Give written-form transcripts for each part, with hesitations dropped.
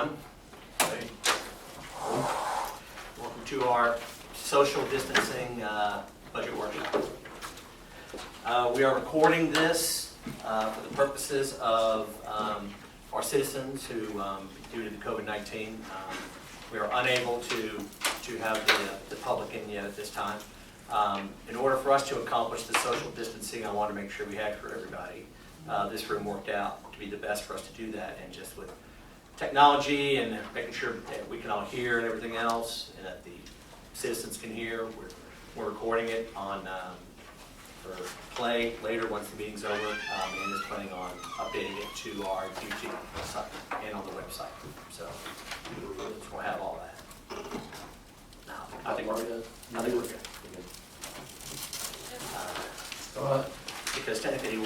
everyone. Welcome to our social distancing budget workshop. We are recording this for the purposes of our citizens who, due to the COVID-19, we are unable to have the public in yet at this time. In order for us to accomplish the social distancing I want to make sure we had for everybody, this room worked out to be the best for us to do that, and just with technology and making sure that we can all hear and everything else, and that the citizens can hear, we're recording it on for play later once the meeting's over, and is planning on updating it to our YouTube site and on the website. So we'll have all that. Now, I think we're good. All right. Because technically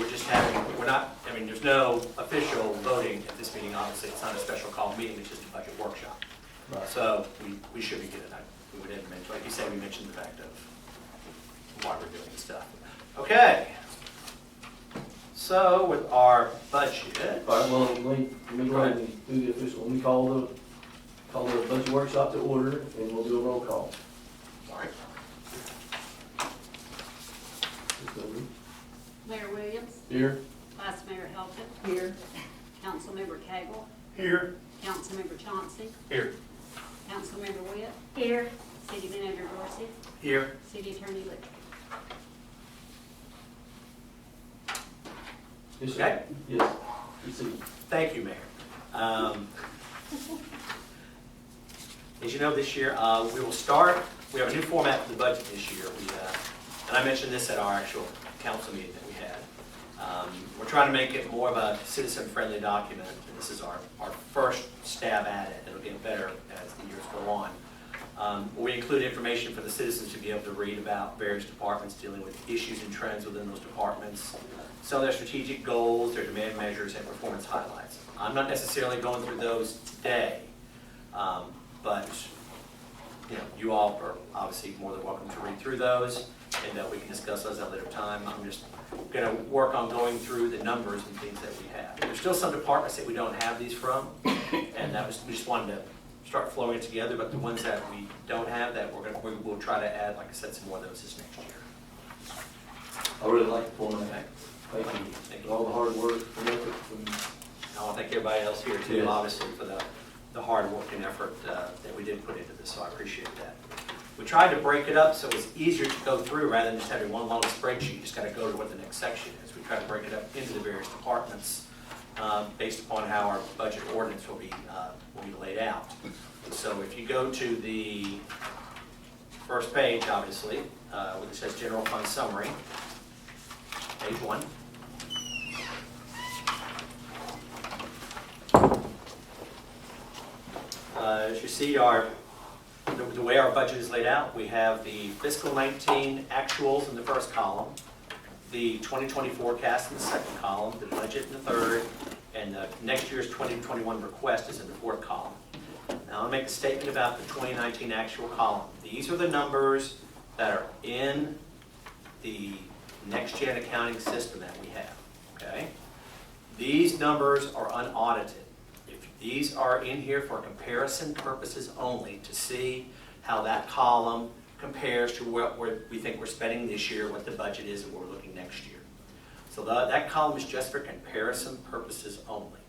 there's no official voting at this meeting, obviously. It's not a special call meeting, it's just a budget workshop. Right. So we should be good at that. We would have mentioned, like you said, we mentioned the fact of why we're doing stuff. Okay. So with our budget. All right, well, let me go ahead and do the official. Let me call the budget workshop to order, and we'll do a roll call. All right. Mayor Williams. Here. Vice Mayor Helton. Here. Councilmember Cagle. Here. Councilmember Chauncey. Here. Councilmember Witt. Here. City Manager Dorsey. Here. City Attorney Lee. Yes, sir. Okay. Yes. You see. Thank you, Mayor. As you know, this year we will start. We have a new format for the budget this year. And I mentioned this at our actual council meeting that we had. We're trying to make it more of a citizen-friendly document. And this is our first stab at it. It'll get better as the years go on. We include information for the citizens to be able to read about various departments dealing with issues and trends within those departments. So their strategic goals, their demand measures, and performance highlights. I'm not necessarily going through those today, but you all are obviously more than welcome to read through those, and we can discuss those at a later time. I'm just going to work on going through the numbers and things that we have. There's still some departments that we don't have these from, and we just wanted to start flowing it together. But the ones that we don't have, that we'll try to add, like I said, some more of those this next year. I really like the format. Okay. Thank you. Thank For all the hard work and effort from I want to thank everybody else here too, Yes. obviously, for the hard work and effort that we did put into this, so I appreciate that. We tried to break it up so it was easier to go through rather than just having one long spreadsheet. You just got to go to what the next section is. We tried to break it up into the various departments based upon how our budget ordinance will be laid out. So if you go to the first page, obviously, which says General Fund Summary, page 1. As you see, the way our budget is laid out, we have the fiscal 19 actuals in the first column, the 2020 forecast in the second column, the budget in the third, and the next year's 2021 request is in the fourth column. Now I'll make a statement about the 2019 actual column. These are the numbers that are in the next-gen accounting system that we have, okay? These numbers are unaudited. These are in here for comparison purposes only, to see how that column compares to what we think we're spending this year, what the budget is, and what we're looking next year. So that column is just for comparison purposes only.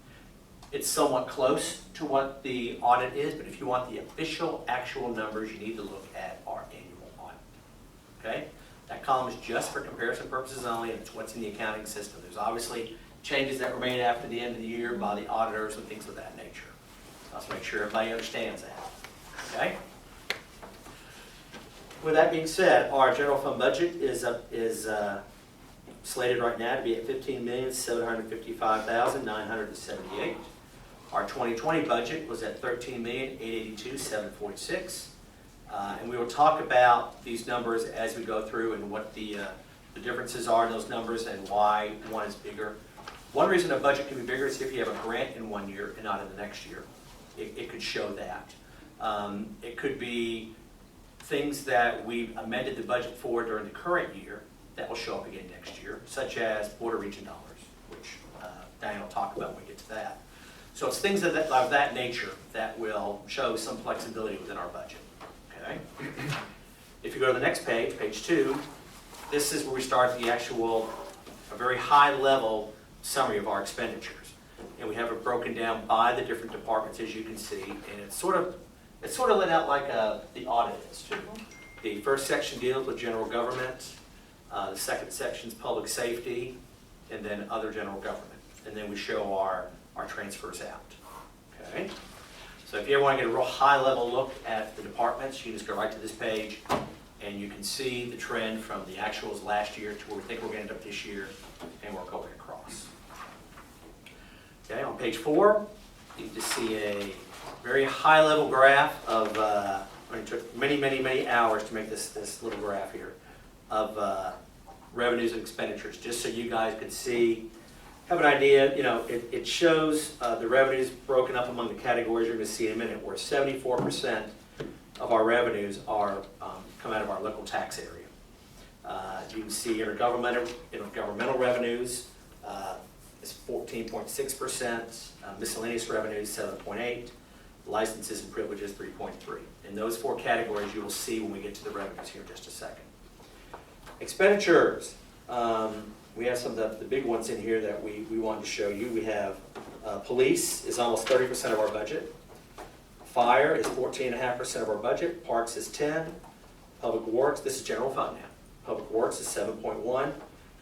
It's somewhat close to what the audit is, but if you want the official actual numbers, you need to look at our annual audit. Okay? That column is just for comparison purposes only, and it's what's in the accounting system. There's obviously changes that were made after the end of the year by the auditors and things of that nature. Let's make sure everybody understands that. Okay? With that being said, our general fund budget is slated right now to be at $15,755,978. Our 2020 budget was at $13,882,746. And we will talk about these numbers as we go through and what the differences are in those numbers and why one is bigger. One reason a budget can be bigger is if you have a grant in one year and not in the next year. It could show that. It could be things that we've amended the budget for during the current year that will show up again next year, such as Board of Region dollars, which Diane will talk about when we get to that. So it's things of that nature that will show some flexibility within our budget, okay? If you go to the next page, page 2, this is where we start the actual, a very high-level summary of our expenditures. And we have it broken down by the different departments, as you can see, and it's sort of laid out like the audit is, too. The first section deals with general government, the second section is public safety, and then other general government. And then we show our transfers out, okay? So if you ever want to get a real high-level look at the departments, you just go right to this page, and you can see the trend from the actuals last year to where we think we're going to end up this year, and we're going across. Okay, on page 4, you just see a very high-level graph of, it took many hours to make this little graph here, of revenues and expenditures, just so you guys could see, have an idea. You know, it shows the revenues broken up among the categories you're going to see in a minute, where 74% of our revenues are come out of our local tax area. You can see intergovernmental revenues is 14.6%, miscellaneous revenues 7.8%, licenses and privileges 3.3%. In those 4 categories, you will see when we get to the revenues here in just a second. Expenditures. We have some of the big ones in here that we wanted to show you. We have police is almost 30% of our budget. Fire is 14.5% of our budget. Parks is 10%. Public Works, this is general fund now. Public Works is 7.1%.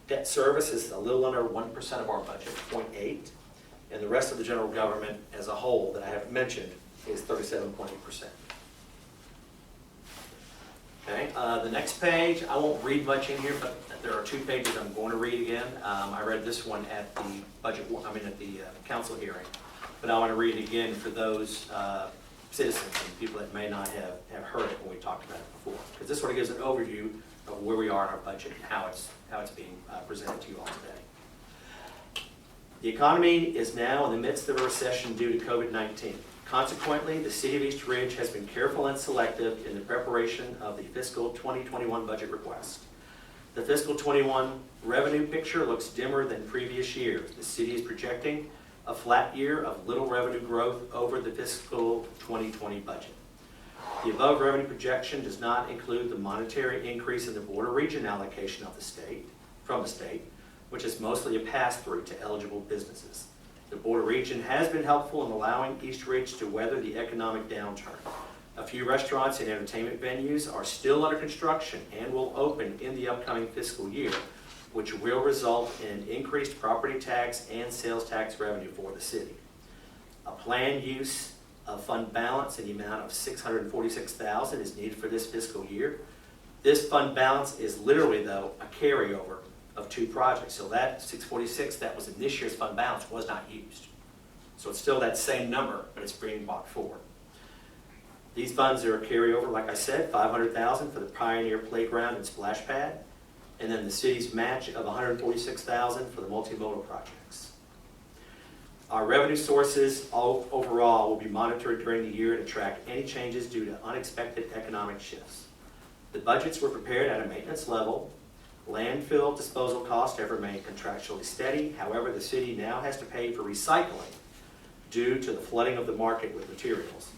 Debt service is a little under 1% of our budget, 0.8%. And the rest of the general government as a whole that I haven't mentioned is 37.8%. Okay, the next page, I won't read much in here, but there are 2 pages I'm going to read again. I read this one at the at the council hearing, but I want to read it again for those citizens and people that may not have heard it when we talked about it before, because this sort of gives an overview of where we are in our budget and how it's being presented to you all today. The economy is now in the midst of a recession due to COVID-19. Consequently, the City of East Ridge has been careful and selective in the preparation of the fiscal 2021 budget request. The fiscal 21 revenue picture looks dimmer than previous years. The city is projecting a flat year of little revenue growth over the fiscal 2020 budget. The above revenue projection does not include the monetary increase in the border region allocation of from the state, which is mostly a pass-through to eligible businesses. The border region has been helpful in allowing East Ridge to weather the economic downturn. A few restaurants and entertainment venues are still under construction and will open in the upcoming fiscal year, which will result in increased property tax and sales tax revenue for the city. A planned use of fund balance in the amount of $646,000 is needed for this fiscal year. This fund balance is literally, though, a carryover of 2 projects. So that $646 that was in this year's fund balance was not used. So it's still that same number, but it's being brought forward. These funds are a carryover, like I said, $500,000 for the Pioneer Playground and Splash Pad, and then the city's match of $146,000 for the multimodal projects. Our revenue sources overall will be monitored during the year to track any changes due to unexpected economic shifts. The budgets were prepared at a maintenance level. Landfill disposal costs have remained contractually steady. However, the city now has to pay for recycling due to the flooding of the market with materials.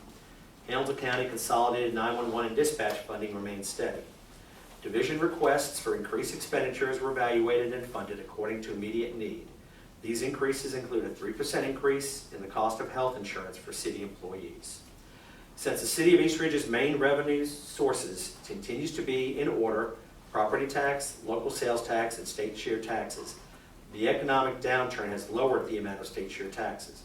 Hamilton County Consolidated 911 and dispatch funding remains steady. Division requests for increased expenditures were evaluated and funded according to immediate need. These increases include a 3% increase in the cost of health insurance for city employees. Since the City of East Ridge's main revenue sources continues to be in order, property tax, local sales tax, and state share taxes, the economic downturn has lowered the amount of state share taxes.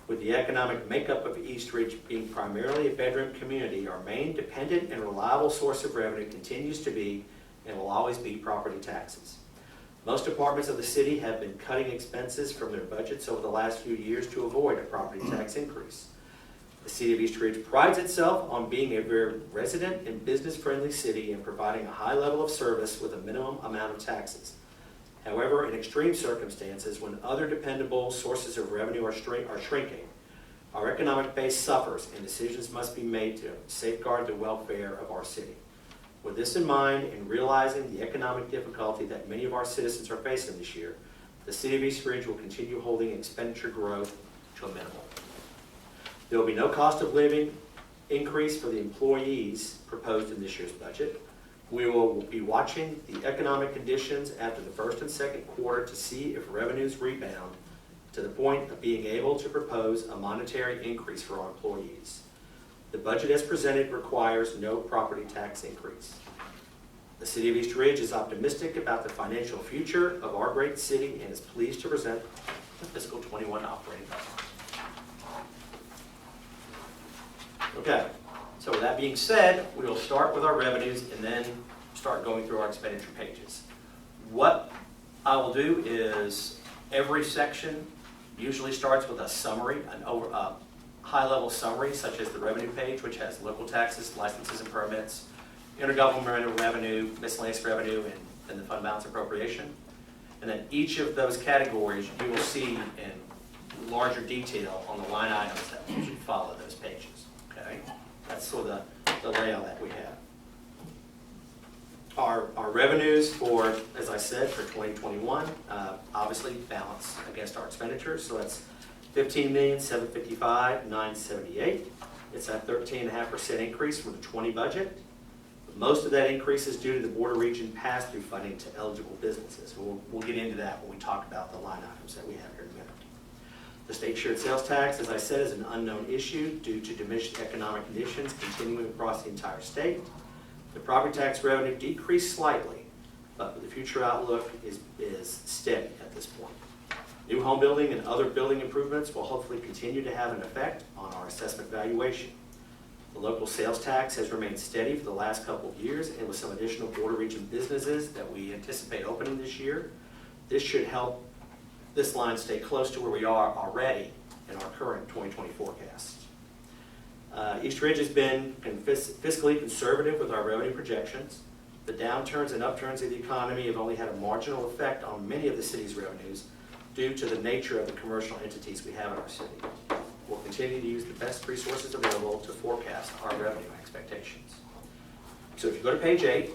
With the economic makeup of East Ridge being primarily a bedroom community, our main dependent and reliable source of revenue continues to be and will always be property taxes. Most departments of the city have been cutting expenses from their budgets over the last few years to avoid a property tax increase. The City of East Ridge prides itself on being a very resident and business-friendly city and providing a high level of service with a minimum amount of taxes. However, in extreme circumstances, when other dependable sources of revenue are shrinking, our economic base suffers and decisions must be made to safeguard the welfare of our city. With this in mind, and realizing the economic difficulty that many of our citizens are facing this year, the City of East Ridge will continue holding expenditure growth to a minimum. There will be no cost of living increase for the employees proposed in this year's budget. We will be watching the economic conditions after the first and second quarter to see if revenues rebound to the point of being able to propose a monetary increase for our employees. The budget as presented requires no property tax increase. The City of East Ridge is optimistic about the financial future of our great city and is pleased to present the fiscal 21 operating budget. Okay, so with that being said, we will start with our revenues and then start going through our expenditure pages. What I will do is every section usually starts with a summary, a high-level summary, such as the revenue page, which has local taxes, licenses and permits, intergovernmental revenue, miscellaneous revenue, and the fund balance appropriation. And then each of those categories you will see in larger detail on the line items that usually follow those pages. Okay, that's sort of the layout that we have. Our revenues for, as I said, for 2021, obviously balance against our expenditures. So that's $15,755,978. It's a 13.5% increase from the 20 budget. Most of that increase is due to the border region pass-through funding to eligible businesses. We'll get into that when we talk about the line items that we have here in a minute. The state shared sales tax, as I said, is an unknown issue due to diminished economic conditions continuing across the entire state. The property tax revenue decreased slightly, but the future outlook is steady at this point. New home building and other building improvements will hopefully continue to have an effect on our assessment valuation. The local sales tax has remained steady for the last couple of years, and with some additional border region businesses that we anticipate opening this year, this should help this line stay close to where we are already in our current 2020 forecast. East Ridge has been fiscally conservative with our revenue projections. The downturns and upturns of the economy have only had a marginal effect on many of the city's revenues due to the nature of the commercial entities we have in our city. We'll continue to use the best resources available to forecast our revenue expectations. So if you go to page 8,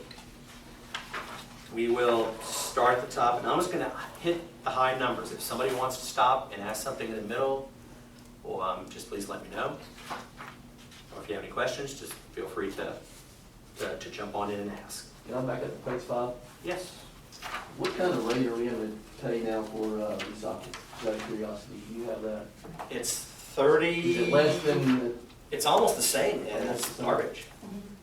we will start at the top, and I'm just going to hit the high numbers. If somebody wants to stop and ask something in the middle, well, just please let me know. Or if you have any questions, just feel free to jump on in and ask. Can I back up to page 5? Yes. What kind of rate are we having to pay now for recycling? Just out of curiosity, do you have that? It's 30. Is it less than? It's almost the same as garbage.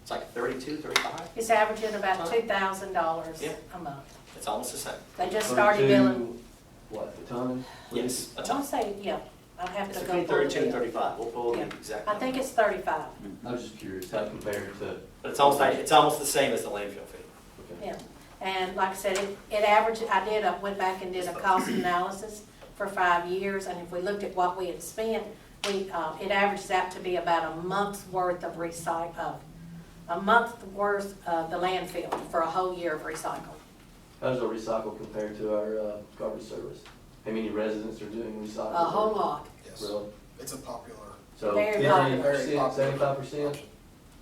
It's like 32, 35. It's averaging about $2,000 Yeah. a month. It's almost the same. They just started billing, 32, what, a ton? Yes, a I ton. want to say, yeah, I'd have It's to go. between pull the 32 and bill. 35. We'll pull the Yeah. exact I number. think it's 35, I was just curious how it compared to. But it's almost the same as the landfill fee. Okay. yeah. And like I said, it averaged, went back and did a cost analysis for 5 years, and if we looked at what we had spent, it averages out to be about a month's worth of the landfill for a whole year of recycle. How does our recycle compare to our garbage service? How many residents are doing recycle? A whole lot. Yes, Really? it's a popular, So Very 50%, popular. 75%?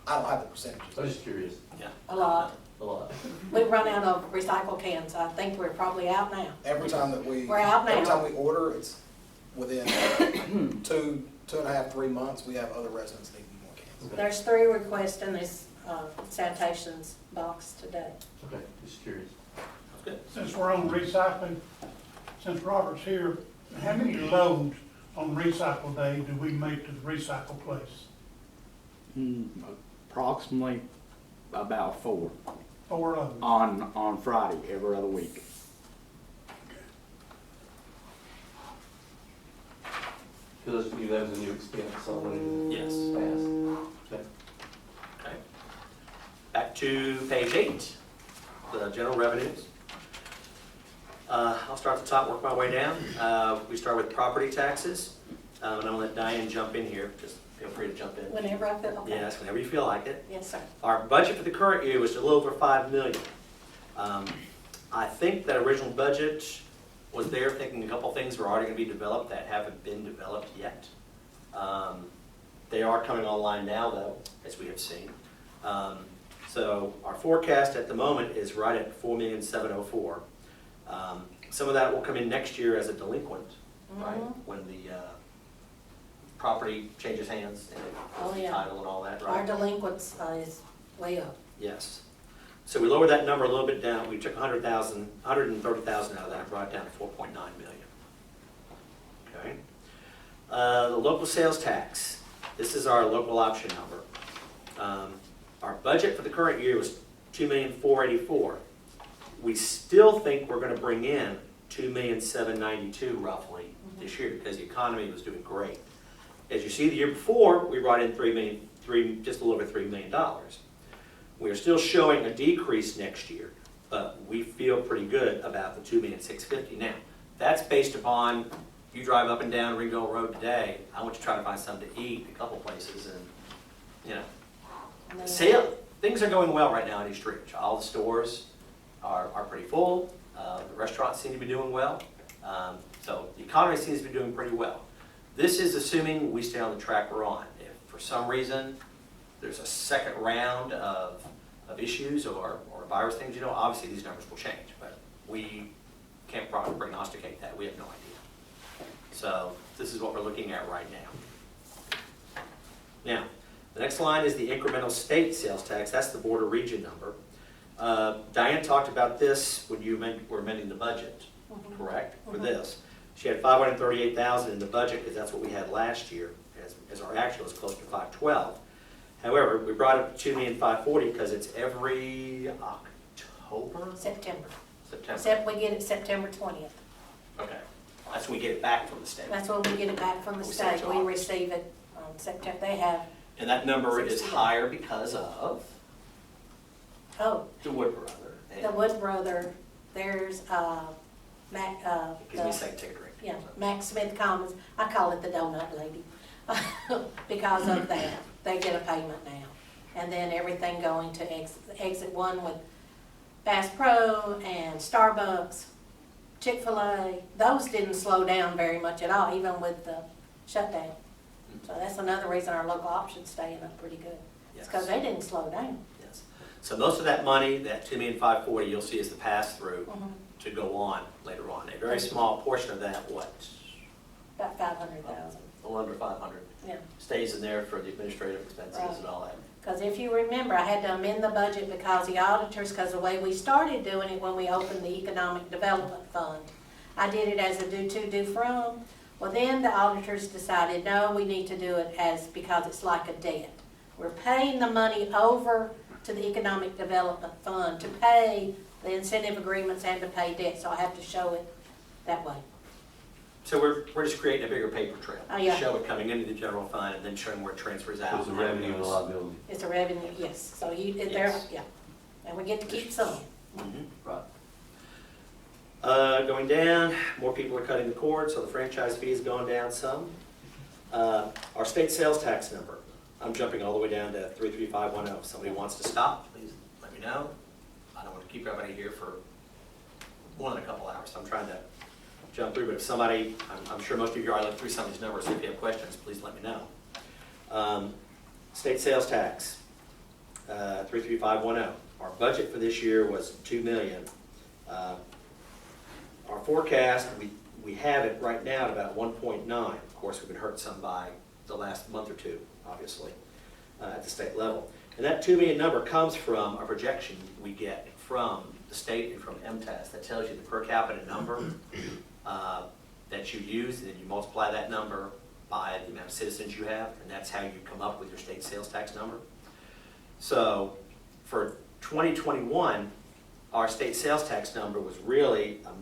I don't have the percentages. I was just curious. Yeah. A lot. A lot. We've run out of recycle cans. I think we're probably out now. Every time that we, We're out every now. time we order, it's within 2.5, 3 months, we have other residents needing more cans. Okay. There's 3 requests in this sanitation's box today. Okay, just curious. That's good. Since we're on recycling, since Robert's here, how many loads on recycle day do we make to the recycle place? Approximately about 4 4 loads. on Friday every other week. Because that was a new expense, so I wanted Yes. to ask. Okay. Okay. Back to page 8, the general revenues. I'll start at the top, work my way down. We start with property taxes, and I'm gonna let Diane jump in here. Just feel free to jump in. Whenever I feel okay. Yes, whenever you feel like it. Yes, sir. Our budget for the current year was a little over $5 million. I think that original budget was there thinking a couple things were already gonna be developed that haven't been developed yet. They are coming online now though, as we have seen. So our forecast at the moment is right at $4,704,000. Some of that will come in next year as a delinquent, right? Mhm. When the property changes hands and Oh, yeah. title and all that, Our right? delinquents is way up. Yes. So we lowered that number a little bit down. We took 130,000 out of that and brought it down to 4.9 million. Okay. The local sales tax. This is our local option number. Our budget for the current year was $2,484,000. We still think we're going to bring in $2,792,000 roughly this year because the economy was doing great. As you see, the year before, we brought in just a little over $3 million. We are still showing a decrease next year, but we feel pretty good about the $2,650,000. Now, that's based upon, you drive up and down Ringgold Road today, I want you to try to find something to eat a couple places and, you know. And then- Things are going well right now in East Ridge. All the stores are pretty full. The restaurants seem to be doing well. So the economy seems to be doing pretty well. This is assuming we stay on the track we're on. If for some reason there's a second round of issues or virus things, you know, obviously these numbers will change, but we can't prognosticate that. We have no idea. So this is what we're looking at right now. Now, the next line is the incremental state sales tax. That's the border region number. Diane talked about this when you were amending the budget, correct, for this. She had $538,000 in the budget because that's what we had last year, as our actual is close to $512,000. However, we brought it to $2,540,000 because it's every October? September. September. We get it September 20th. Okay. That's when we get it back from the state. That's when we get it back from the We send it state. to We ours. receive it on September. They have, And that number is 60. higher because of oh, the Wood Brother. the Wood Brother, there's, Mac, It gives me a second ticket ring. yeah, Mac Smith Commons. I call it the donut lady because of that. They get a payment now. And then everything going to exit one with Bass Pro and Starbucks, Chick-fil-A. Those didn't slow down very much at all, even with the shutdown. So that's another reason our local option's staying up pretty good. It's because they didn't slow down. Yes. So most of that money, that $2,540,000, you'll see is the pass-through Mhm. to go on later on. A very small portion of that, About 500,000, a little under 500, yeah. stays in there for the administrative expenses Right. and all that. Because if you remember, I had to amend the budget because the auditors, because the way we started doing it when we opened the Economic Development Fund, I did it as a due to, due from. Well, then the auditors decided, no, we need to do it as, because it's like a debt. We're paying the money over to the Economic Development Fund to pay the incentive agreements and to pay debt, so I have to show it that way. So we're just creating a bigger paper trail. Oh, yeah. Show it coming into the general fund and then showing where it transfers out. It's a revenue and a liability. It's a revenue, yes, so there, Yes. yeah, and we get to keep some. Mhm. Right. Going down, more people are cutting the cord, so the franchise fee is going down some. Our state sales tax number, I'm jumping all the way down to 33510. If somebody wants to stop, please let me know. I don't want to keep everybody here for more than a couple hours, so I'm trying to jump through, but if somebody, I'm sure most of you already looked through some of these numbers, so if you have questions, please let me know. State sales tax, 33510. Our budget for this year was $2 million. Our forecast, we have it right now at about 1.9. Of course, we've been hurt some by the last month or two, obviously, at the state level. And that $2 million number comes from a projection we get from the state and from MTS that tells you the per capita number that you use, and then you multiply that number by the amount of citizens you have, and that's how you come up with your state sales tax number. So for 2021, our state sales tax number was really would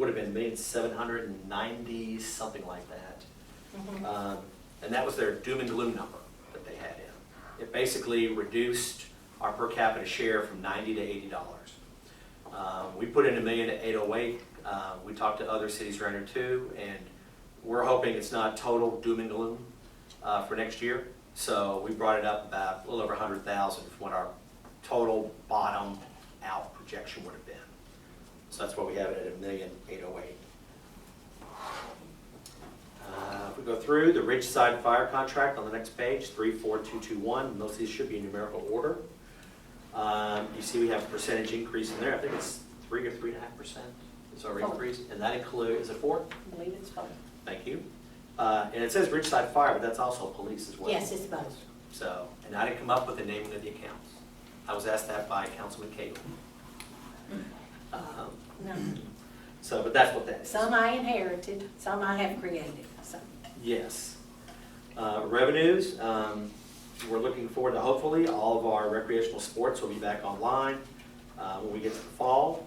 have been $1,790,000, something like that. Mhm. And that was their doom and gloom number that they had in. It basically reduced our per capita share from $90 to $80. We put in $1,808,000. We talked to other cities around here too, and we're hoping it's not total doom and gloom for next year. So we brought it up about a little over $100,000 from what our total bottom out projection would have been. So that's why we have it at $1,808,000. If we go through the Ridgeside Fire contract on the next page, 34221, most of these should be in numerical order. You see we have a percentage increase in there. I think it's 3 or 3.5% is our increase, and that includes, is it 4? I believe it's fine. Thank you. And it says Ridgeside Fire, but that's also police as well. Yes, it's both. So, and I didn't come up with the naming of the accounts. I was asked that by Councilman Cagle. No. So, but that's what that is. Some I inherited, some I have created, so. Yes. Revenues, we're looking forward to hopefully all of our recreational sports will be back online when we get to the fall.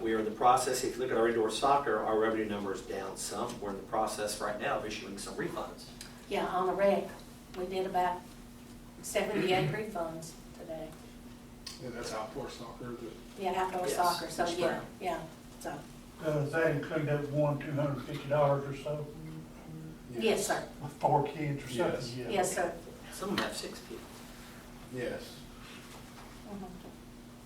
We are in the process, if you look at our indoor soccer, our revenue number is down some. We're in the process right now of issuing some refunds. Yeah, on the rec, we did about 78 refunds today. Yeah, that's outdoor soccer. Yeah, outdoor Yes, soccer, so this yeah, spring. yeah, so, Does that include that $250 or so yes, sir, with 4 kids or Yes. something? Yeah. yes, sir. Some of them have 6 people, Yes. Mhm.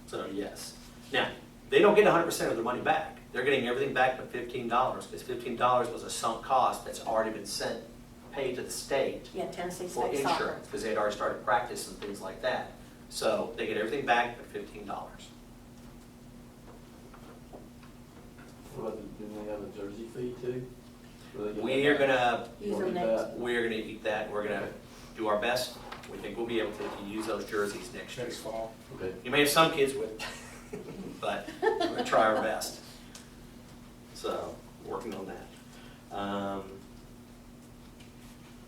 so yes. Now, they don't get 100% of their money back. They're getting everything back but $15, because $15 was a sunk cost that's already been paid to the state Yeah, Tennessee for State Soccer. insurance, because they'd already started practice and things like that. So they get everything back but $15. What about do they have a jersey fee too? Do they get We are that? gonna, Use Or them get next. that? we're gonna eat that, we're gonna do our best. We think we'll be able to use those jerseys next year. Next fall. Okay. You may have some kids with, but we're gonna try our best. So, working on that.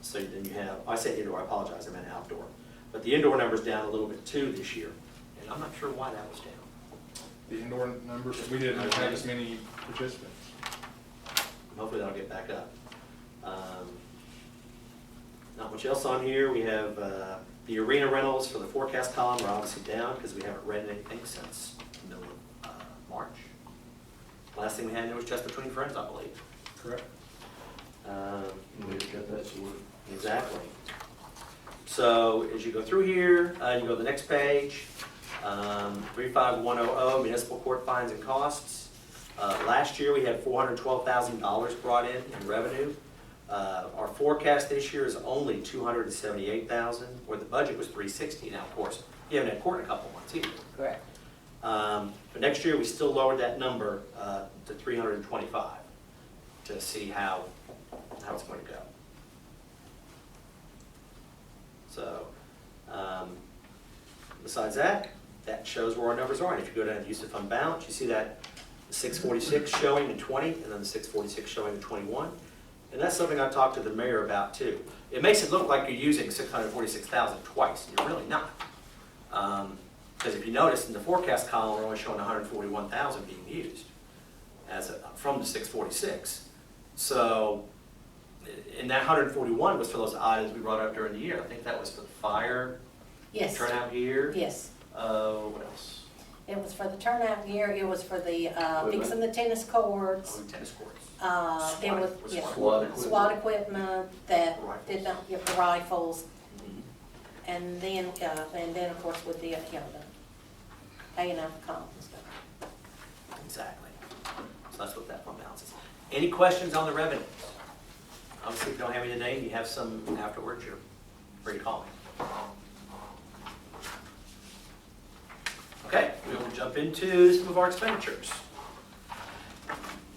So then you have, I said indoor, I apologize, I meant outdoor. But the indoor number's down a little bit too this year, and I'm not sure why that was down. The indoor numbers, we didn't have as many participants. Hopefully that'll get back up. Not much else on here. We have the arena rentals for the forecast column are obviously down because we haven't read anything since the middle of March. Last thing we had there was Just Between Friends, I believe. Correct. We just got that short. Exactly. So as you go through here, you go to the next page, 35100 municipal court fines and costs. Last year, we had $412,000 brought in revenue. Our forecast this year is only $278,000, where the budget was $360,000. Now, of course, you haven't had court in a couple months either. Correct. But next year, we still lowered that number to $325,000 to see how it's going to go. So, besides that, that shows where our numbers are. And if you go down to use of fund balance, you see that the 646 showing in 20, and then the 646 showing in 21. And that's something I talked to the mayor about too. It makes it look like you're using 646,000 twice. You're really not. Because if you notice in the forecast column, we're only showing 141,000 being used from the 646. So, and that 141 was for those items we brought up during the year. I think that was for the fire Yes, turnout gear. yes. What else? It was for the turnout gear, it was for the, fixing the tennis courts. Oh, tennis courts. There was, SWAT. yeah, SWAT SWAT equipment that Rifles. did not get the rifles. Mhm. And then, of course, with the, you know, the A&F comp and stuff. Exactly. So that's what that fund balance is. Any questions on the revenues? Obviously, if you don't have any today, and you have some afterwards, you're free to call me. Okay, we will jump into some of our expenditures.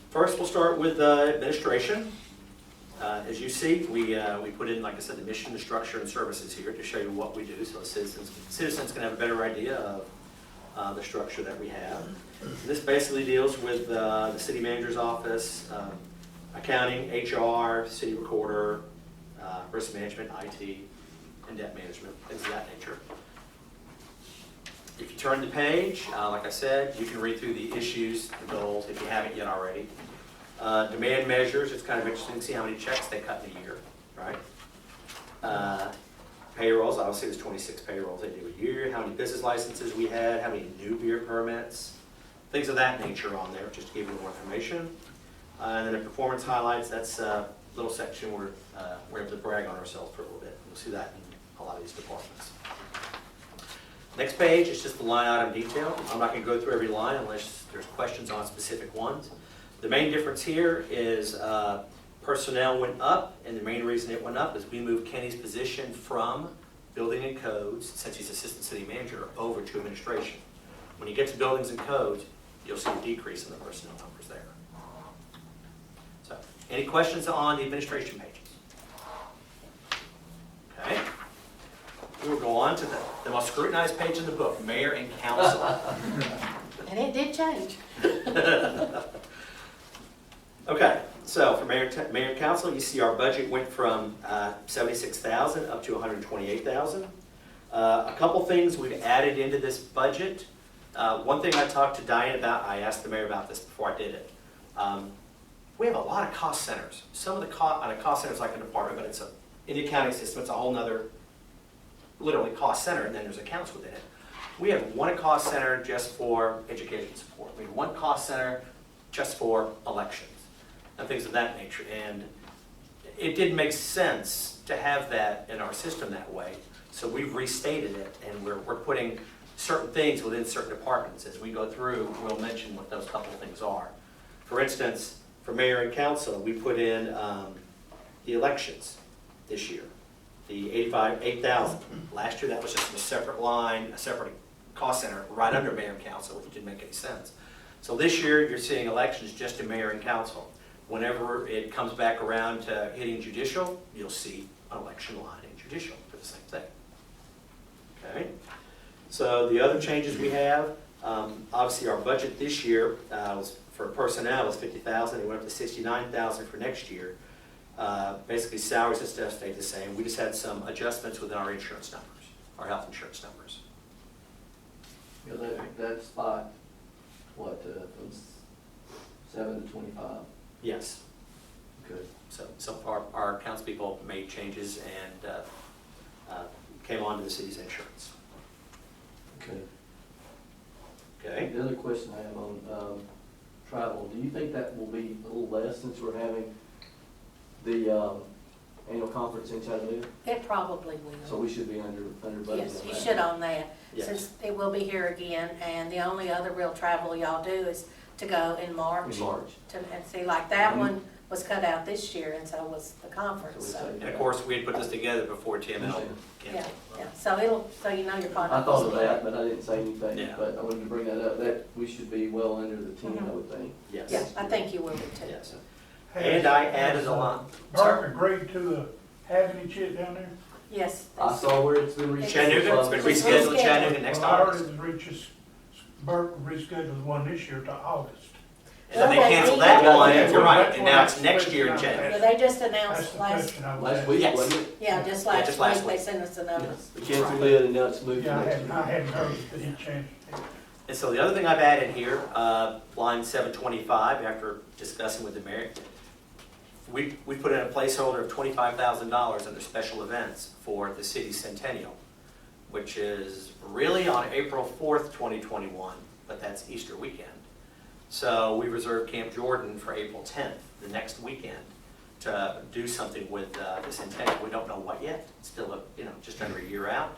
First, we'll start with administration. As you see, we put in, like I said, the mission, the structure, and services here to show you what we do, so the citizens can have a better idea of the structure that we have. This basically deals with the city manager's office, accounting, HR, city recorder, risk management, IT, and debt management, things of that nature. If you turn the page, like I said, you can read through the issues, the goals, if you haven't yet already. Demand measures, it's kind of interesting to see how many checks they cut in a year, right? Payrolls, obviously there's 26 payrolls they do a year, how many business licenses we had, how many new beer permits, things of that nature on there, just to give you more information. And then the performance highlights, that's a little section where we're able to brag on ourselves for a little bit. You'll see that in a lot of these departments. Next page is just the line item detail. I'm not going to go through every line unless there's questions on specific ones. The main difference here is personnel went up, and the main reason it went up is we moved Kenny's position from building and codes, since he's assistant city manager, over to administration. When you get to buildings and codes, you'll see a decrease in the personnel numbers there. So, any questions on the administration page? go on to the most scrutinized page in the book, mayor and council. And it did change. Okay, so for mayor and council, you see our budget went from 76,000 up to 128,000. A couple things we've added into this budget. One thing I talked to Diane about, I asked the mayor about this before I did it. We have a lot of cost centers. Some of the cost centers like a department, but in the accounting system, it's a whole nother, literally cost center, and then there's accounts within it. We have one cost center just for education support. We have one cost center just for elections and things of that nature. And it didn't make sense to have that in our system that way. So we've restated it, and we're putting certain things within certain departments. As we go through, we'll mention what those couple of things are. For instance, for mayor and council, we put in the elections this year, the 8,000. Last year, that was just a separate line, a separate cost center right under mayor and council, which didn't make any sense. So this year, you're seeing elections just in mayor and council. Whenever it comes back around to hitting judicial, you'll see an election line in judicial for the same thing. Okay? So the other changes we have, obviously our budget this year was for personnel was 50,000. It went up to 69,000 for next year. Basically salaries and stuff stayed the same. We just had some adjustments within our insurance numbers, our health insurance numbers. Yeah, that spot, what, from 7 to 25? Yes. Good. So some of our accounts people made changes and came on to the city's insurance. Okay. Okay. The other question I have on travel, do you think that will be a little less since we're having the annual conference in Chattanooga? It probably So will. we should be under budget Yes, on you that. should on that, Yes. since it will be here again, and the only other real travel y'all do is to go in March. In March. And see, like that one was cut out this year, and so was the conference, So so. we And of course, we had put this together before TML Yeah, canceled. yeah, so you know you're probably. I thought of that, but I didn't say anything, Yeah. but I wanted to bring that up, that we should be well under the 10, I Mhm. would think. Yes. Yeah, I think you will be too. Yes. Has- And I added has, a lot. Burke agreed to have any chit down there? Yes. I saw where it's been rescheduled. Chattanooga, it's been It's rescheduled to rescheduled. Chattanooga next Well, I August. already reached, Burke rescheduled one this year to August. And then they Well, canceled they- that one, Yeah, you're right, that's and what now I it's next was year in waiting on. Yeah, January. they just That's announced the last, question I was Last asking. week, Yes. wasn't it? yeah, just Yeah, just last last week, they week. sent us a notice. We canceled it and now it's moved to Yeah, next I week. hadn't heard that he changed it. And so the other thing I've added here, line 725, after discussing with the mayor, we put in a placeholder of $25,000 under special events for the city's centennial, which is really on April 4th, 2021, but that's Easter weekend. So we reserved Camp Jordan for April 10th, the next weekend, to do something with the centennial. We don't know what yet. It's still just under a year out,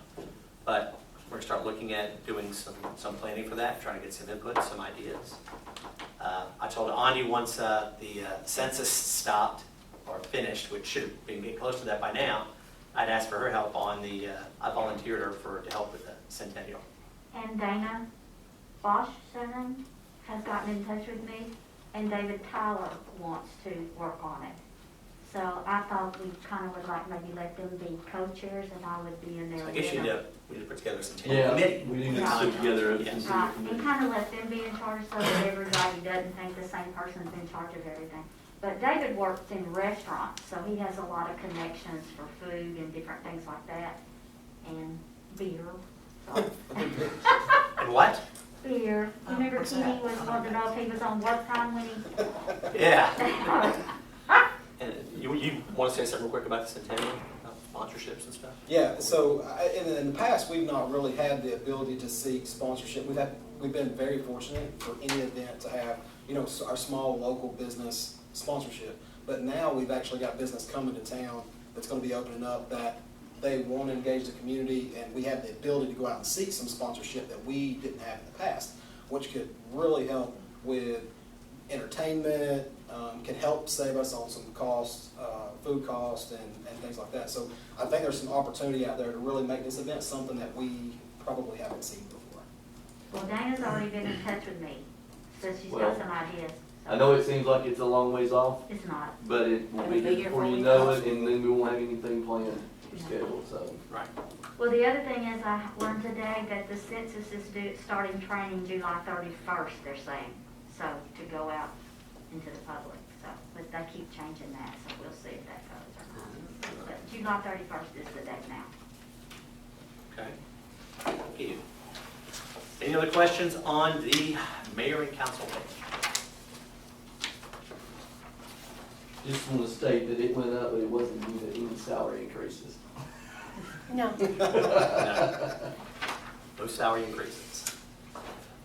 but we're gonna start looking at doing some planning for that, trying to get some input, some ideas. I told Andi once the census stopped or finished, which should have been getting close to that by now, I'd ask for her help on I volunteered her to help with the centennial. And Dana Bosch, son, has gotten in touch with me, and David Tyler wants to work on it. So I thought we kind of would like maybe let them be co-chairs, and I would be in there. So I guess with we them. need to put together a centennial Yeah, committee. we need to sit together and Yes. see. Right, and kind of let them be in charge so that everybody doesn't think the same person's in charge of everything. But David works in restaurants, so he has a lot of connections for food and different things like that, and beer. So. And what? Beer. Oh, Remember what's Kenny that? was wanting to know if he was on work time when he... Yeah. And you want to say something real quick about the centennial, sponsorships and stuff? Yeah, so in the past, we've not really had the ability to seek sponsorship. We've been very fortunate for any event to have, our small local business sponsorship. But now we've actually got business coming to town that's going to be opening up that they want to engage the community, and we have the ability to go out and seek some sponsorship that we didn't have in the past, which could really help with entertainment, can help save us on some costs, food costs and things like that. So I think there's some opportunity out there to really make this event something that we probably haven't seen before. Well, Dana's already been in touch with me, so she's Well, got some ideas. So I know it seems like it's a long ways off, it's not. but it will It'll be be here here before before you we know know. it, and then we won't have anything planned. schedule, so. Right. Well, the other thing is I learned today that the census is starting training July 31st, they're saying, so to go out into the public. So, but they keep changing that, so we'll see if that goes or not. But July 31st is the date now. Okay. Thank you. Any other questions on the mayor and council page? Just want to state that it went up, but it wasn't due to any salary increases. No. No salary increases.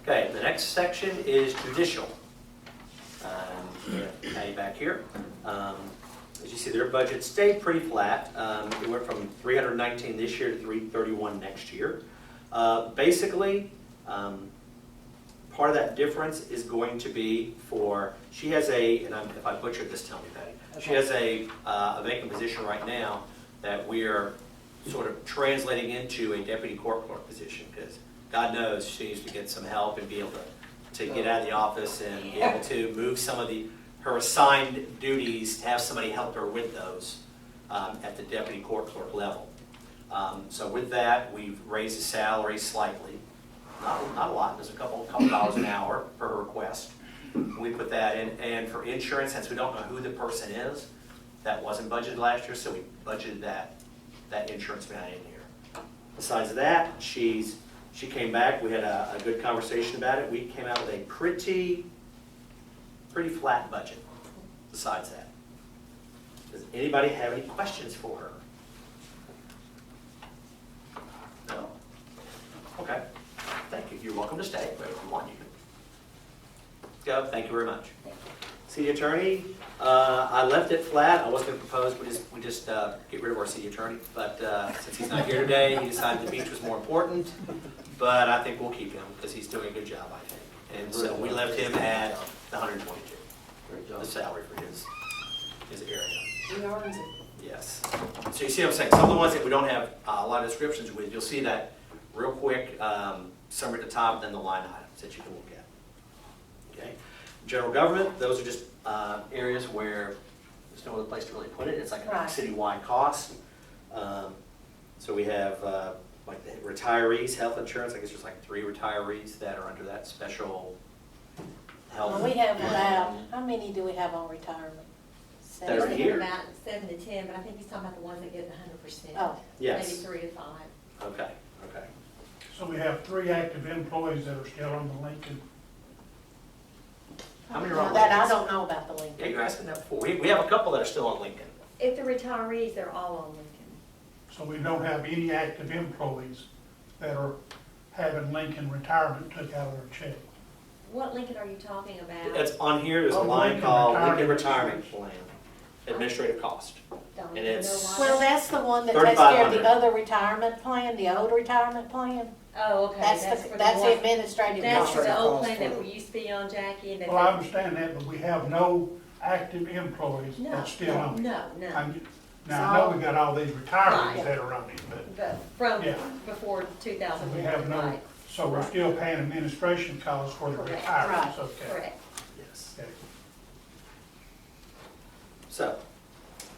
Okay, the next section is judicial. Patty back here. As you see, their budget stayed pretty flat. It went from 319 this year to 331 next year. Basically, part of that difference is going to be for, she has a, and if I butchered this, tell me, Patty. She has a vacant position right now that we're sort of translating into a deputy court clerk position, because God knows she needs to get some help and be able to get out of the office and be able to move some of her assigned duties, to have somebody help her with those at the deputy court clerk level. So with that, we've raised the salary slightly. Not a lot, there's a couple dollars an hour per request. We put that in, and for insurance, since we don't know who the person is, that wasn't budgeted last year, so we budgeted that insurance behind in here. Besides that, she came back, we had a good conversation about it. We came out with a pretty flat budget besides that. Does anybody have any questions for her? No? Okay, thank you. You're welcome to stay, but if you want, you can go. Thank you very much. City attorney, I left it flat. I was going to propose we just get rid of our city attorney, but since he's not here today, he decided the beach was more important. But I think we'll keep him because he's doing a good job, I think. And so we left him at the 122, Great job. the salary for his area. He earns it. Yes. So you see what I'm saying? Some of the ones that we don't have a lot of descriptions with, you'll see that real quick summary at the top, then the line items that you can look at. Okay. General government, those are just areas where there's no other place to really put it. It's like a Right. citywide cost. So we have like the retirees, health insurance. I guess there's like 3 retirees that are under that special health. Well, we have about, how many do we have on retirement? That are Seven? here. About 7 to 10, but I think he's talking about the ones that get 100%. Oh. Yes. Maybe 3 to 5. Okay. Okay. So we have 3 active employees that are still on the Lincoln. How many are Now on that I Lincoln? don't know about the Lincoln. Yeah, you're asking that before. We have a couple that are still on Lincoln. If they're retirees, they're all on Lincoln. So we don't have any active employees that are having Lincoln retirement took out of their check. What Lincoln are you talking about? It's on here. There's a Oh, line Lincoln called Retirement Lincoln Retirement Plan, administrative cost. Don't and even know it's- why. Well, that's the one that takes care of the 3,500. other retirement plan, the old retirement plan. Oh, okay. That's for the, that's the one- administrative That's for cost. the old cost plan that for- we used to be on, Jackie, and that. Well, I understand that, but we have no active employees No, that's still on it. no. Now, I know we got all these retirees Right. that are on it, but But from Yeah. before 2001, we have no, right? so we're still paying administration costs for the Correct. retirees, okay? Correct. Yes. Okay. So,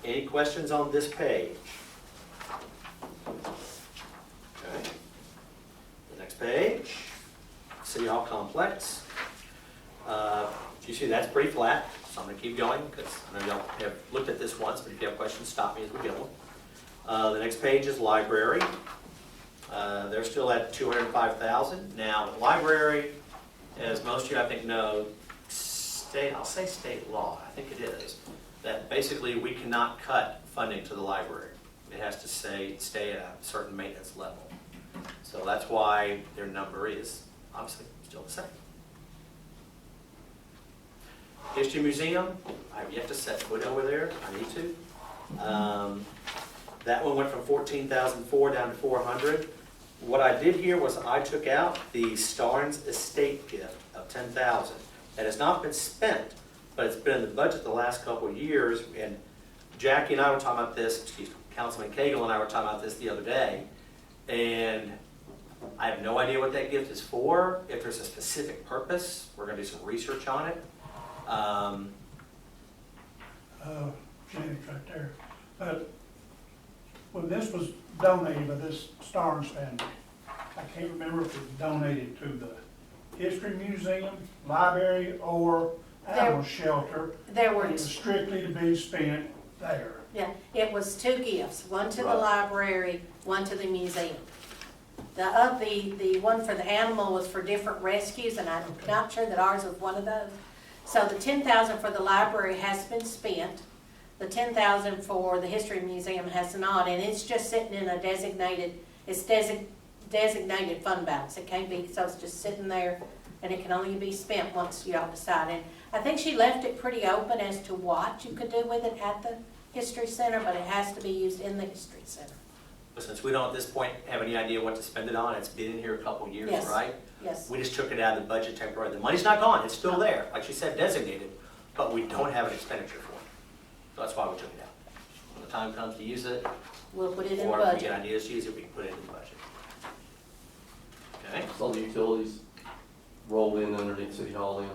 any questions on this page? Okay. The next page, City Hall Complex. You see that's pretty flat, so I'm gonna keep going because I know y'all have looked at this once, but if you have questions, stop me as we go. The next page is library. They're still at 205,000. Now, the library, as most of you I think know, I'll say state law, I think it is, that basically we cannot cut funding to the library. It has to stay at a certain maintenance level. So that's why their number is obviously still the same. History Museum, I have yet to set foot over there, I need to. That one went from 14,004 down to 400. What I did here was I took out the Starnes estate gift of 10,000. That has not been spent, but it's been in the budget the last couple of years. And Jackie and I were talking about this, Councilman Cagle and I were talking about this the other day. And I have no idea what that gift is for. If there's a specific purpose, we're gonna do some research on it. Janet's right there. But When this was donated by this Star and Spanner, I can't remember if it was donated to the History Museum, library, or animal shelter. There were It was strictly to be spent there. Yeah, it was two gifts, one to the Right. library, one to the museum. The one for the animal was for different rescues, and I'm not sure that ours was one of those. So the 10,000 for the library has been spent. The 10,000 for the history museum has not, and it's just sitting in a designated fund balance. It can't be, so it's just sitting there, and it can only be spent once y'all decide. And I think she left it pretty open as to what you could do with it at the History Center, but it has to be used in the History Center. But since we don't at this point have any idea what to spend it on, it's been in here a couple of years, Yes. right? Yes. We just took it out of the budget temporarily. The money's not gone, it's still there, like she said, designated, but we don't have an expenditure for it. So that's why we took it out. When the time comes to use it, We'll put it in the or if we budget. get ideas to use it, we can put it in the budget. Okay? So the utilities rolled in underneath City Hall then?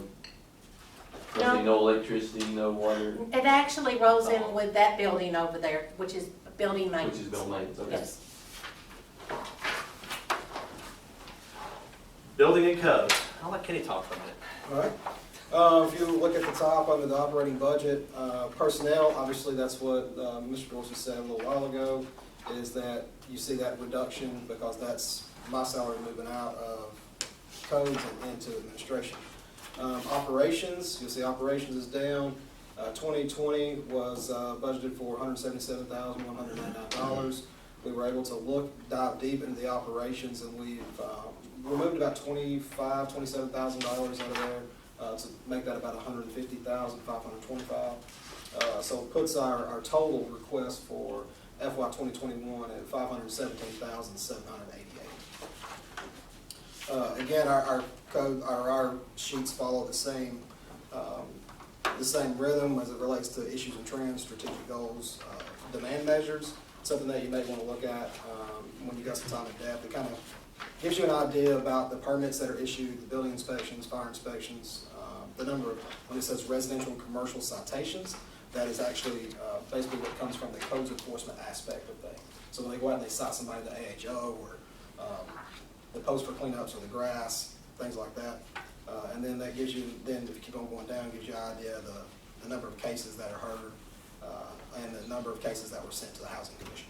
No. There'll be no electricity, no water, It actually rolls in with that building over there, which is building maintenance. which is building maintenance, okay. Yes. Building and code. I'll let Kenny talk for a minute. All right. If you look at the top under the operating budget, personnel, obviously that's what Mr. Dorsey said a little while ago, is that you see that reduction because that's my salary moving out of codes and into administration. Operations, you'll see operations is down. 2020 was budgeted for $177,199. We were able to dive deep into the operations, and we've removed about $27,000 out of there to make that about $150,525. So it puts our total request for FY2021 at $517,788. Again, our code, our sheets follow the same rhythm as it relates to issues and trends, strategic goals, demand measures. Something that you may want to look at when you got some time in depth. It kind of gives you an idea about the permits that are issued, the building inspections, fire inspections, the number of, when it says residential and commercial citations, that is actually basically what comes from the codes enforcement aspect of things. So when they go out and they cite somebody, the AHO or the post for cleanups or the grass, things like that. And then that gives you, then if you keep on going down, gives you an idea of the number of cases that are heard and the number of cases that were sent to the Housing Commission.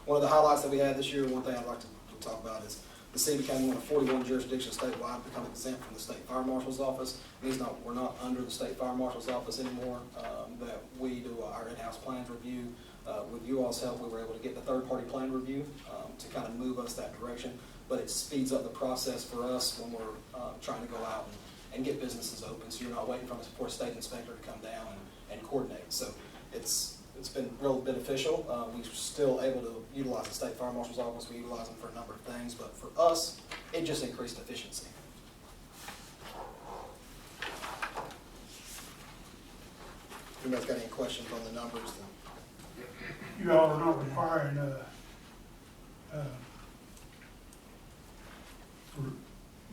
One of the highlights that we had this year, one thing I'd like to talk about is the city became one of 41 jurisdictions statewide to become exempt from the State Fire Marshal's Office. It means we're not under the State Fire Marshal's Office anymore, that we do our in-house plans review. With you all's help, we were able to get the third-party plan review to kind of move us that direction, but it speeds up the process for us when we're trying to go out and get businesses open, so you're not waiting for a state inspector to come down and coordinate. So it's been real beneficial. We're still able to utilize the State Fire Marshal's Office. We utilize them for a number of things, but for us, it just increased efficiency. If anybody's got any questions on the numbers, then. You all are not requiring,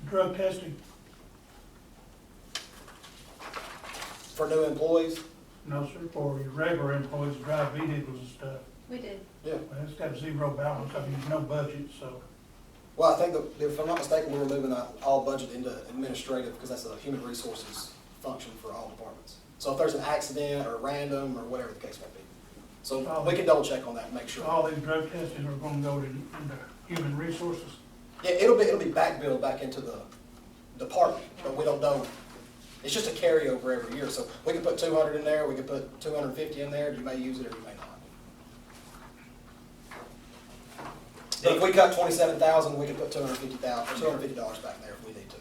drug testing? For new employees, No, sir, for your regular employees that drive vehicles and stuff. We did. yeah. Well, it's got zero balance, I mean, no budget, so. Well, I think that, if I'm not mistaken, we're moving all budget into administrative because that's a human resources function for all departments. So if there's an accident or random or whatever the case may be. So we can double check on that and make sure. All these drug testing are gonna go into human resources. Yeah, it'll be back billed back into the department, but we don't know. It's just a carryover every year. So we can put 200 in there, we can put 250 in there. You may use it or you may not. But if we cut 27,000, we can put $250 back in there if we need to.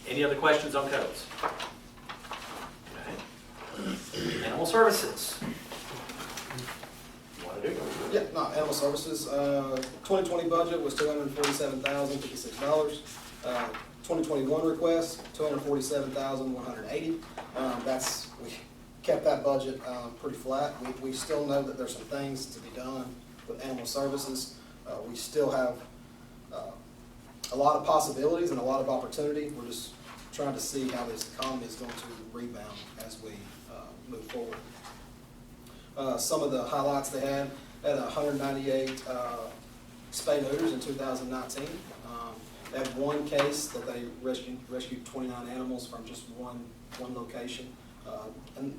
Any other questions on codes? Okay. Animal services. You want to do? Yeah, no, animal services, 2020 budget was $247,056. 2021 request, $247,180. We kept that budget pretty flat. We still know that there's some things to be done with animal services. We still have a lot of possibilities and a lot of opportunity. We're just trying to see how this economy is going to rebound as we move forward. some of the highlights they had 198 spay neuters in 2019. They had one case that they rescued 29 animals from just one location. And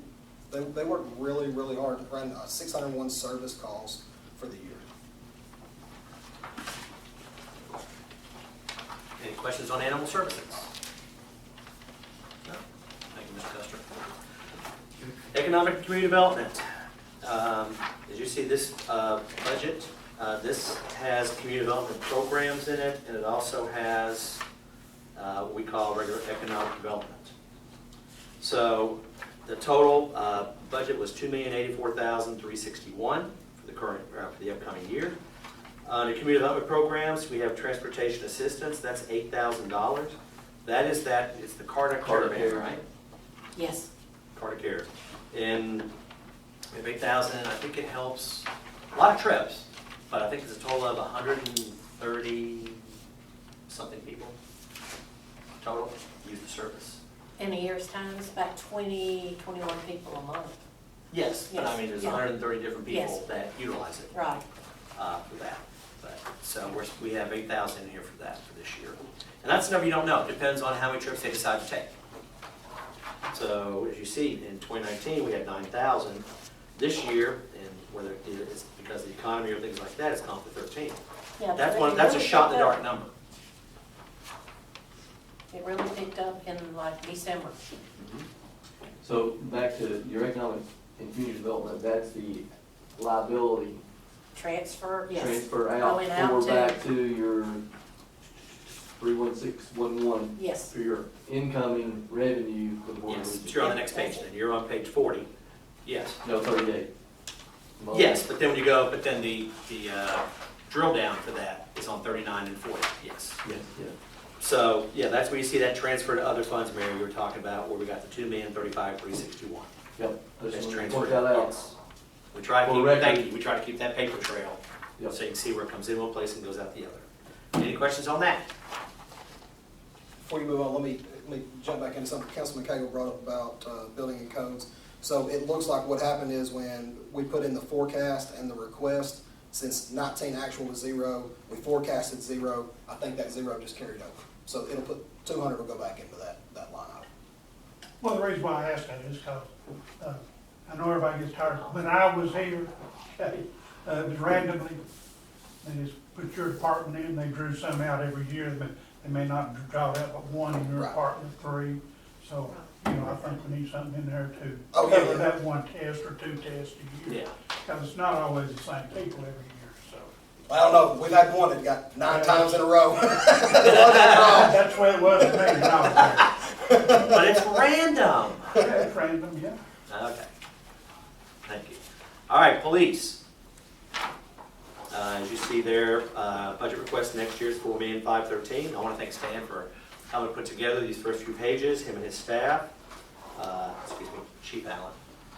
they worked really, really hard, ran 601 service calls for the year. Any questions on animal services? No? Thank you, Mr. Custer. Economic and community development. As you see this budget, this has community development programs in it, and it also has what we call regular economic development. So the total budget was $2,084,361 for the current, for the upcoming year. The community development programs, we have transportation assistance, that's $8,000. That is it's the Carter Caravan, right? Yes. Carter Care. And we have 8,000, I think it helps a lot of trips, but I think it's a total of 130 something people total use the service. In a year's time, it's about 20, 21 people a month. Yes, but I Yes, mean, there's yeah. 130 different people Yes. that utilize it Right. for that. But, so we have 8,000 in here for that for this year. And that's the number you don't know. It depends on how many trips they decide to take. So as you see, in 2019, we had 9,000. This year, and whether it's because of the economy or things like that, it's gone to 13. Yeah, That's but it that's a really shot in the picked dark up. number. It really picked up in like December. So back to your economic and community development, that's the liability Transfer, yes. transfer out, Going out forward to- back to your 31611 Yes. for your incoming revenue for the Board of Yes, Regents. but you're on the next page then. You're on page 40. Yes. No, 38. Yes, but then when you go, but then the drill down for that is on 39 and 40, yes. Yes, yeah. So, yeah, that's where you see that transfer to other funds, Mary, you were talking about, where we got the $2,035,361. Yep. I That's just wanted to transferred, point that out. yes. We try to For keep, record. thank you, we try to keep that paper trail, Yep. so you can see where it comes in one place and goes out the other. Any questions on that? Before you move on, let me jump back into something Councilman Cagle brought up about building and codes. So it looks like what happened is when we put in the forecast and the request, since 19 actual was 0, we forecasted 0, I think that 0 just carried over. So it'll put, 200 will go back into that line item. Well, the reason why I asked that is because, I know everybody gets tired, when I was here, it was randomly, they just put your department in, they drew some out every year, but they may not draw out but one in your Right. department, 3. So, you know, I think we need something in there to Oh, yeah, cover yeah. that one test or 2 tests a year. Yeah. Because it's not always the same people every year, so. I don't know, we've had one that got 9 times in a row. That's the way it was to me when I was there. But it's random. Yeah, it's random, yeah. Okay. Thank you. All right, police. As you see there, budget request next year is $4,513,000. I want to thank Stan for helping put together these first few pages, him and his staff. Chief Allen,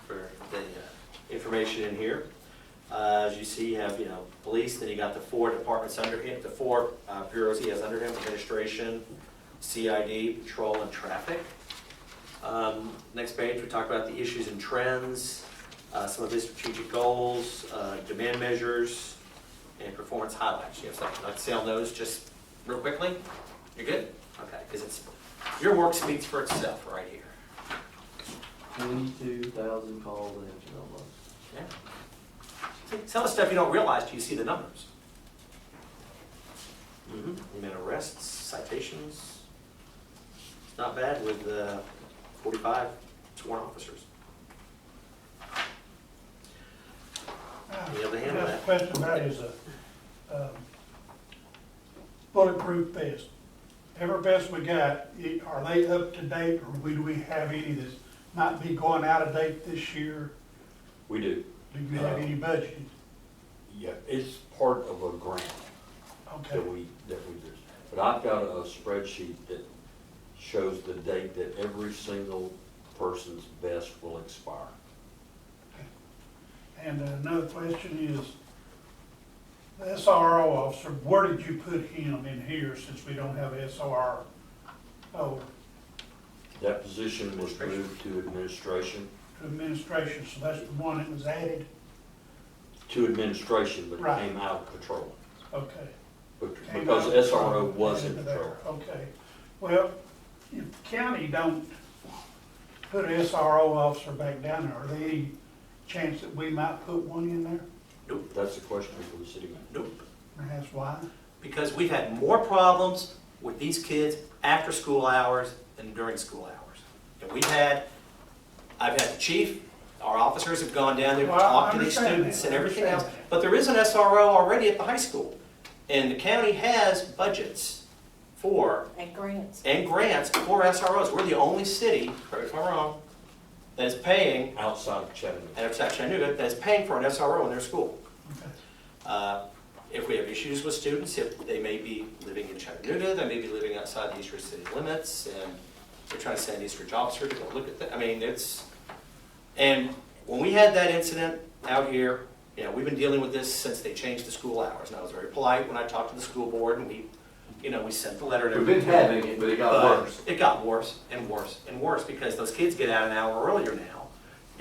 for the information in here. As you see, you have, police, then you got the 4 departments under him, the 4 bureaus he has under him: administration, CID, patrol, and traffic. Next page, we talk about the issues and trends, some of his strategic goals, demand measures, and performance highlights. You have something you'd like to say on those just real quickly? You're good? Okay, because your work speaks for itself right here. 22,000 calls answered almost. Yeah. See, some of the stuff you don't realize till you see the numbers. You mean arrests, citations. It's not bad with 45 sworn officers. Be able to handle Just a that. question about is a bulletproof vest. Every vest we got, are they up to date, or do we have any that might be going out of date this year? We do. Do you have any budgeted? Yeah, it's part of a grant Okay, that we do. But I've got a spreadsheet that shows the date that every single person's vest will expire. and another question is, the SRO officer, where did you put him in here since we don't have SRO? That position was moved to administration. to administration, so that's the one that was added, To administration, but Right. came out of patrol. okay. Came Because out of SRO patrol, was in added to there. patrol. Okay, well, if the county don't put an SRO officer back down there, are there any chance that we might put one in there? That's a question for the city manager. Nope. And that's why? Because we've had more problems with these kids after school hours than during school hours. And I've had the chief, our officers have gone down there, Well, I talked to the understand students that. and I everything else. understand that. But there is an SRO already at the high school. And the county has budgets for, And grants. and grants for SROs. We're the only city, correct me if I'm wrong, that is paying, Outside of Chattanooga. and it's actually Chattanooga, that is paying for an SRO in their school. Okay. If we have issues with students, if they may be living in Chattanooga, they may be living outside the Eastern city limits, and we're trying to send an Eastern officer to go look at that, I mean, and when we had that incident out here, we've been dealing with this since they changed the school hours, and I was very polite when I talked to the school board, and we sent the letter and We've everything. been having it, but it got But worse. It got worse and worse and worse, because those kids get out an hour earlier now,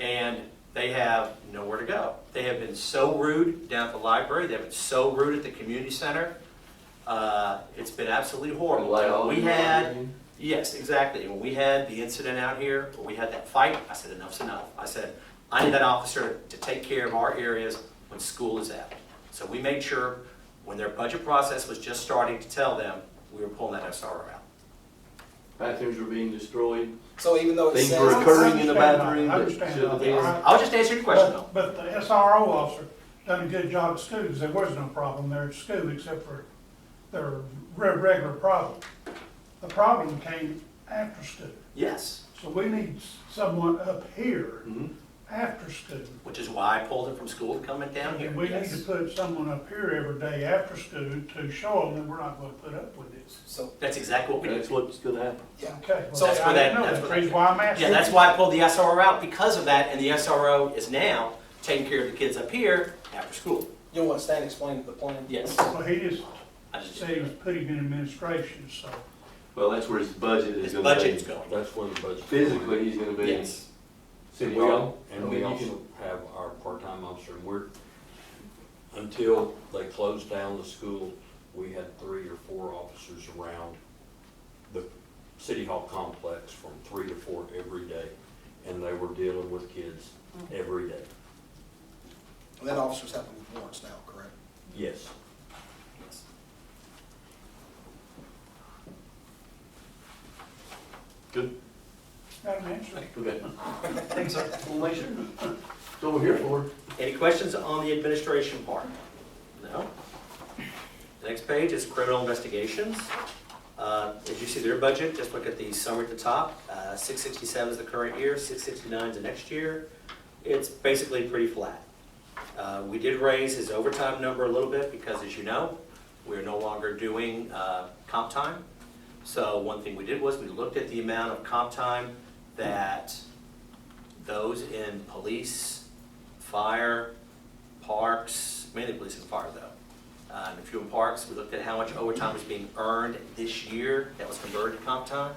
and they have nowhere to go. They have been so rude down at the library, they've been so rude at the community center. It's been absolutely horrible. Like all We you had, want, yes, exactly, when we had the incident out here, when we had that fight, I said, enough's enough. I said, I need that officer to take care of our areas when school is out. So we made sure, when their budget process was just starting, to tell them we were pulling that SRO out. Bathrooms were being destroyed. So even though it Things says. were occurring in the I bathroom that understand shouldn't have that. been. All I'll just answer your question though. But the SRO officer done a good job at school, because there was no problem there at school except for their regular problem. The problem came after school. Yes, So we need someone up here Mhm. after school. which is why I pulled him from school to come down here. And we need Yes. to put someone up here every day after school to show them that we're not gonna put up with this. So, That's exactly what we did. That's what's gonna happen. yeah. Okay, So well, that's I where didn't know that's that's the where reason why I'm asking. Yeah, that's why I pulled the SRO out, because of that, and the SRO is now taking care of the kids up here after school. You know what Stan explained the plan? Yes. Well, he just I just said he was putting in administration, so. Well, that's where his budget is His gonna be. budget's going. That's where the budget. Physically, he's gonna be Yes. city We hall. all, and I we mean, you also have our part-time officer, and until they closed down the school, we had 3 or 4 officers around the city hall complex from 3 to 4 every day, and they were dealing with kids every day. And then officers have warrants now, correct? Yes. Yes. Good. Got an answer. Okay. Thanks, sir. We'll make sure. That's what we're here for. Any questions on the administration part? No? The next page is criminal investigations. As you see their budget, just look at the summary at the top. 667 is the current year, 669 is the next year. It's basically pretty flat. We did raise his overtime number a little bit because, as you know, we're no longer doing comp time. So one thing we did was we looked at the amount of comp time that those in police, fire, parks, mainly police and fire though. And a few in parks, we looked at how much overtime was being earned this year that was converted to comp time.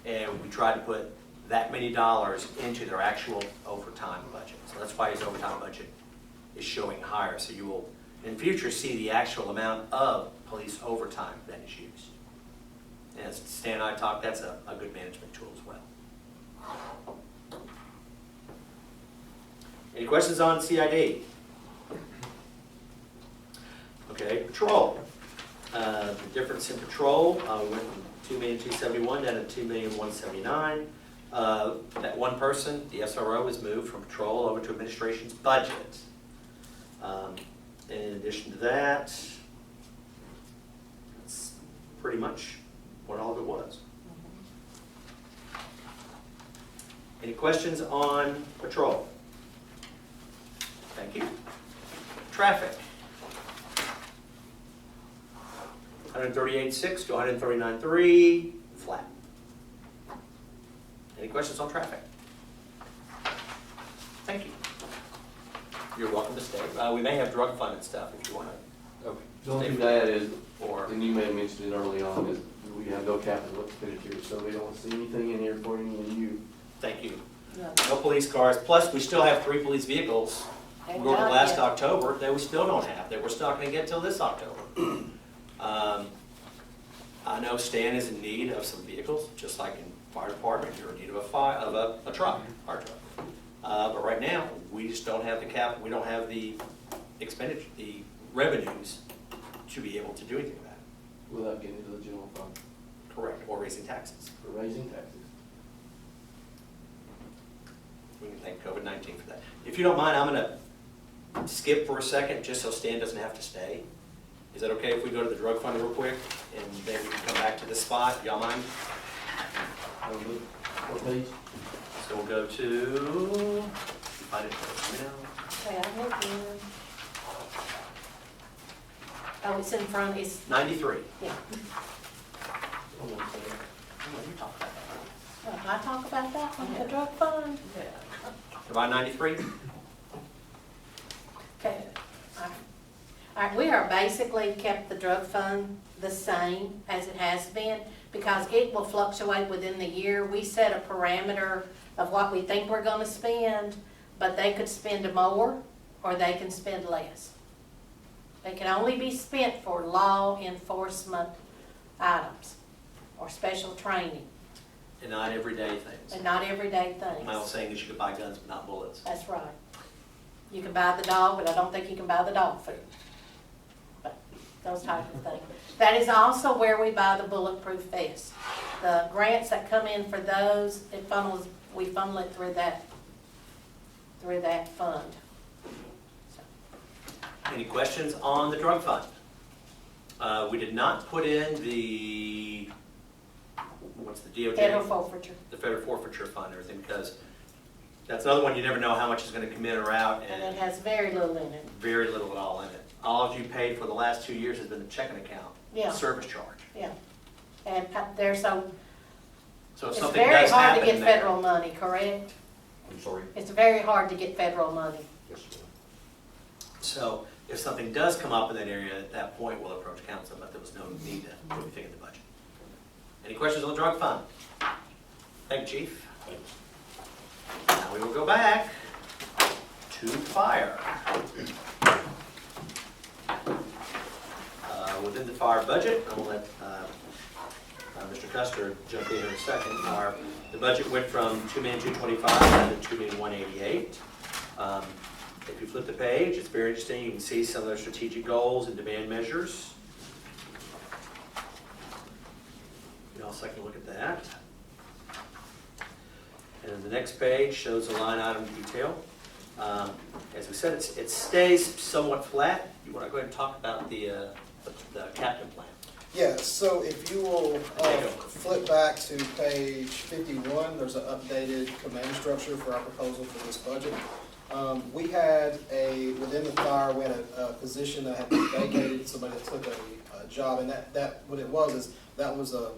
And we tried to put that many dollars into their actual overtime budget. So that's why his overtime budget is showing higher. So you will, in future, see the actual amount of police overtime that is used. And as Stan and I talked, that's a good management tool as well. Any questions on CID? Okay, patrol. The difference in patrol, we went from $2,271,000 down to $2,179,000. That one person, the SRO, was moved from patrol over to administration's budget. In addition to that, that's pretty much what all of it was. Any questions on patrol? Thank you. Traffic. 138.6 to 139.3, flat. Any questions on traffic? Thank you. You're welcome to stay. We may have drug funded stuff if you want to. Okay. The only thing to add is, Or, and you may have mentioned it early on, is we have no capital expenditures, so we don't see anything in here for any of you. thank you. No police cars, plus we still have 3 police vehicles. Ain't Going to done last yet. October, that we still don't have, that we're still not gonna get till this October. I know Stan is in need of some vehicles, just like in fire department, you're in need of a truck, fire truck. But right now, we just don't have the cap, we don't have the expenditure, the revenues to be able to do anything about it. Without getting into the general fund Correct, or raising taxes. for raising taxes. We can thank COVID-19 for that. If you don't mind, I'm gonna skip for a second, just so Stan doesn't have to stay. Is that okay if we go to the drug fund real quick, and then we can come back to this spot? Y'all mind? What page? So we'll go to, find it first, Okay, I'm looking. Oh, it's in front, it's, 93. yeah. Hold on a second. You talk about that. Well, I talk about that one, the drug fund? About 93? Okay. All right, we are basically kept the drug fund the same as it has been because it will fluctuate within the year. We set a parameter of what we think we're gonna spend, but they could spend more or they can spend less. They can only be spent for law enforcement items or special training And not everyday things. and not everyday things. My old saying is you could buy guns but not bullets. That's right. You can buy the dog, but I don't think you can buy the dog food. But those types of things. That is also where we buy the bulletproof vest. The grants that come in for those, we funnel it through that fund. So, Any questions on the drug fund? We did not put in the, what's the DOJ? Federal forfeiture. The federal forfeiture fund, or everything, because that's another one you never know how much is gonna come in or out, And and it has very little in it. very little at all in it. All of you paid for the last 2 years has been the checking account, Yeah. service charge. Yeah. And there's so, So if it's something very does hard to happen get there. federal money, correct? I'm sorry? It's very hard to get federal money. Yes, ma'am. So if something does come up in that area, at that point, we'll approach council, but there was no need to put anything in the budget. Any questions on the drug fund? Thank you, Chief. Now we will go back to fire. Within the fire budget, I'm gonna let Mr. Custer jump in a second. The budget went from $2,225,000 down to $2,188,000. If you flip the page, it's very interesting. You can see some of their strategic goals and demand measures. You can also take a look at that. And then the next page shows the line item detail. As we said, it stays somewhat flat. You want to go ahead and talk about the captain plan? Yeah, so if you will flip back to page 51, there's an updated command structure for our proposal for this budget. We had within the fire, we had a position that had been vacated, somebody that took a job, and that what it was is, that was a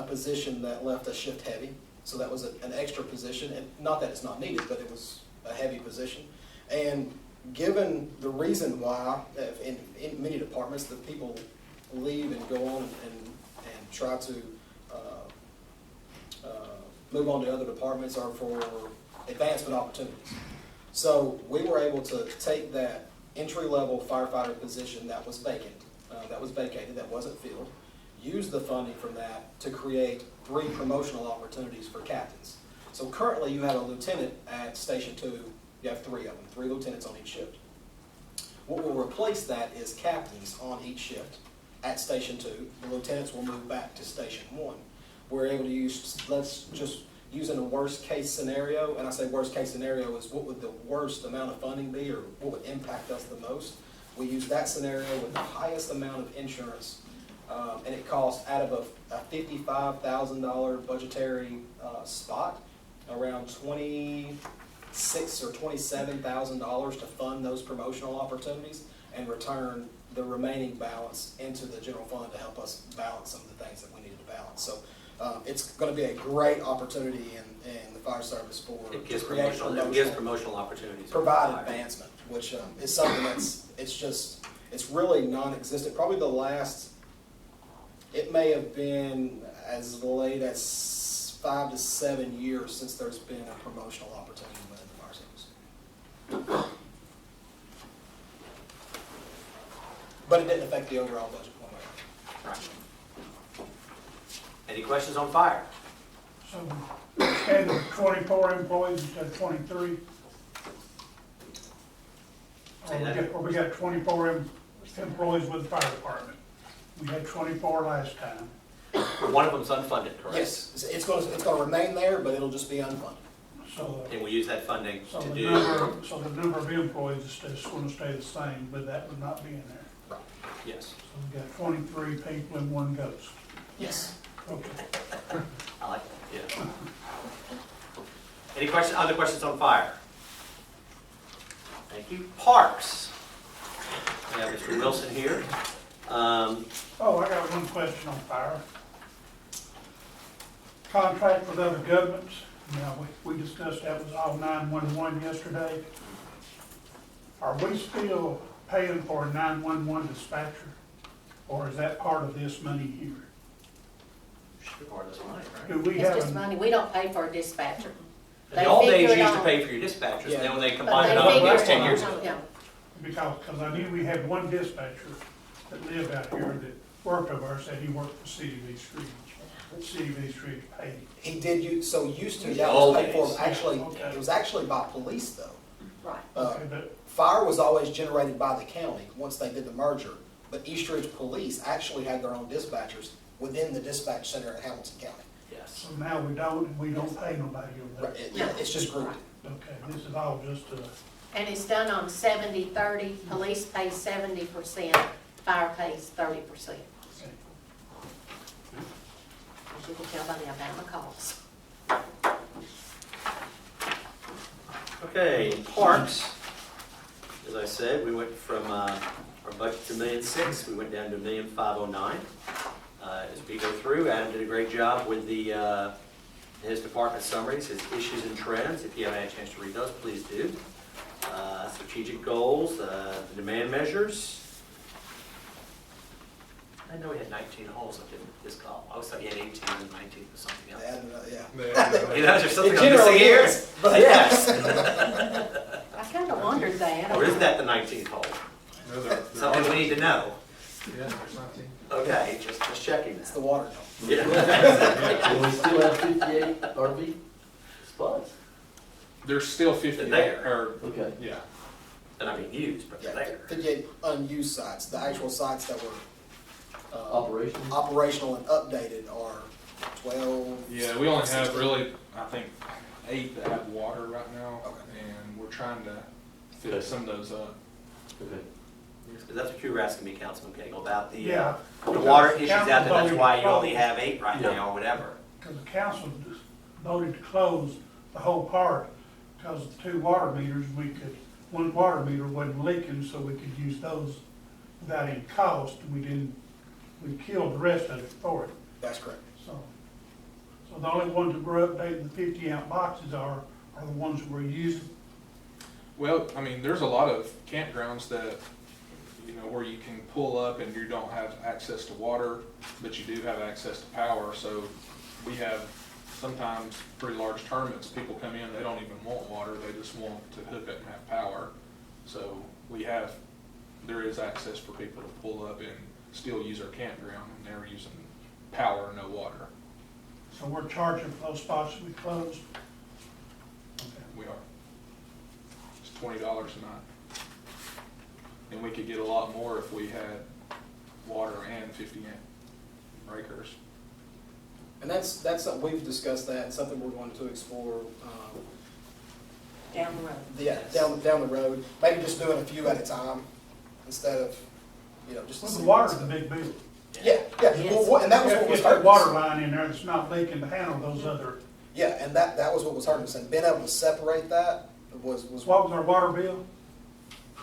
position that left a shift heavy. So that was an extra position, and not that it's not needed, but it was a heavy position. And given the reason why, in many departments, the people leave and go on and try to move on to other departments or for advancement opportunities. So we were able to take that entry-level firefighter position that was vacant, that was vacated, that wasn't filled, use the funding from that to create 3 promotional opportunities for captains. So currently you have a lieutenant at Station 2, you have 3 of them, 3 lieutenants on each shift. What will replace that is captains on each shift at Station 2. The lieutenants will move back to Station 1. We're able to use, let's just use in a worst case scenario, and I say worst case scenario is what would the worst amount of funding be, or what would impact us the most. We use that scenario with the highest amount of insurance, and it costs out of a $55,000 budgetary spot, around $26,000 or $27,000 to fund those promotional opportunities and return the remaining balance into the general fund to help us balance some of the things that we needed to balance. So it's going to be a great opportunity in the fire service for It gives to create promotional opportunities. provide advancement, which is something it's really non-existent. Probably the last, it may have been as late as 5 to 7 years since there's been a promotional opportunity within the fire service. But it didn't affect the overall budget one way. Right. Any questions on fire? So, instead of 24 employees, instead of 23? Or we got 24 employees with the fire department. We had 24 last time. One of them's unfunded, correct? Yes, it's gonna remain there, but it'll just be unfunded. So, And we use that funding so to the do, number of employees is going to stay the same, but that would not be in there. yes. So we got 23 people and one ghost. Yes. Okay. I like that, yeah. Any other questions on fire? Thank you. Parks. We have Mr. Wilson here. Oh, I got one question on fire. Contract with other governments. Now, we discussed that was all 911 yesterday. Are we still paying for a 911 dispatcher? Or is that part of this money here? Should be part of this line, right? Do we It's have, just money, we don't pay for a dispatcher. In They the old days, figure you it used to on. pay for your dispatchers, and then when they But combined they it all, figure that was it 10 on. years ago. Yeah. because I knew we had one dispatcher that lived out here that worked over there, said he worked for City of East Ridge. City of East Ridge paid him. He did use, so used to, that Old was paid for, days. actually, Okay. it was actually by police though. Right. Okay, but Fire was always generated by the county once they did the merger, but East Ridge Police actually had their own dispatchers within the dispatch center in Hamilton County. Yes. so now we don't pay nobody over Right, there. it's just grouped. Okay, this is all just And it's done on 70-30, police pays 70%, fire pays 30%. As you can tell by the amount of calls. Okay, in parks, as I said, we went from our budget to $1,006,000, we went down to $1,509,000. As we go through, Adam did a great job with his department summaries, his issues and trends. If you haven't had a chance to read those, please do. Strategic goals, the demand measures. I know we had 19 holes up in this column. I always thought you had 18 and 19 was something else. Yeah. You know, is there something It I'm missing generally here? is, but- Yes. I kind of wondered that. Or is that the 19th hole? No, Something we need to know. Yeah, there's 19. Okay, just checking It's that. the water. Yeah. And we still have 58 RV spots. There's still 50 They're there. or, Okay. yeah. They're not being used, but they're Yeah, there. 58 unused sites. The actual sites that were Operational. operational and updated are 12. Yeah, we only have 16. really, I think, 8 that have water right now, Okay. and we're trying to fit some of those up. Okay. Because that's what you were asking me, Councilman Cagle, about the Yeah. water issues out there. That's Council why you voted only to have 8 right Yeah. now or whatever. Because the council just voted to close the whole park because of 2 water meters, one water meter wasn't leaking, so we could use those without any cost, and we killed the rest of it for it. That's correct. So the only ones that we're updating the 50-ounce boxes are the ones that we're using. Well, I mean, there's a lot of campgrounds that, you know, where you can pull up and you don't have access to water, but you do have access to power. So we have sometimes pretty large tournaments. People come in, they don't even want water, they just want to hook up and have power. So there is access for people to pull up and still use our campground, and they're using power, no water. So we're charging for those spots that we closed. Okay. We are. It's $20 a night. And we could get a lot more if we had water and 50-amp breakers. And that's something, we've discussed that, something we're going to explore, Down the road. down the road. Maybe just doing a few at a time instead of, just. Well, the water's the big bill. Yeah, Yes. well, and that was what was If that hurting water us. line in there that's not leaking to handle those other, Yeah, and that was what was hurting us, and being able to separate that was, what was our water bill?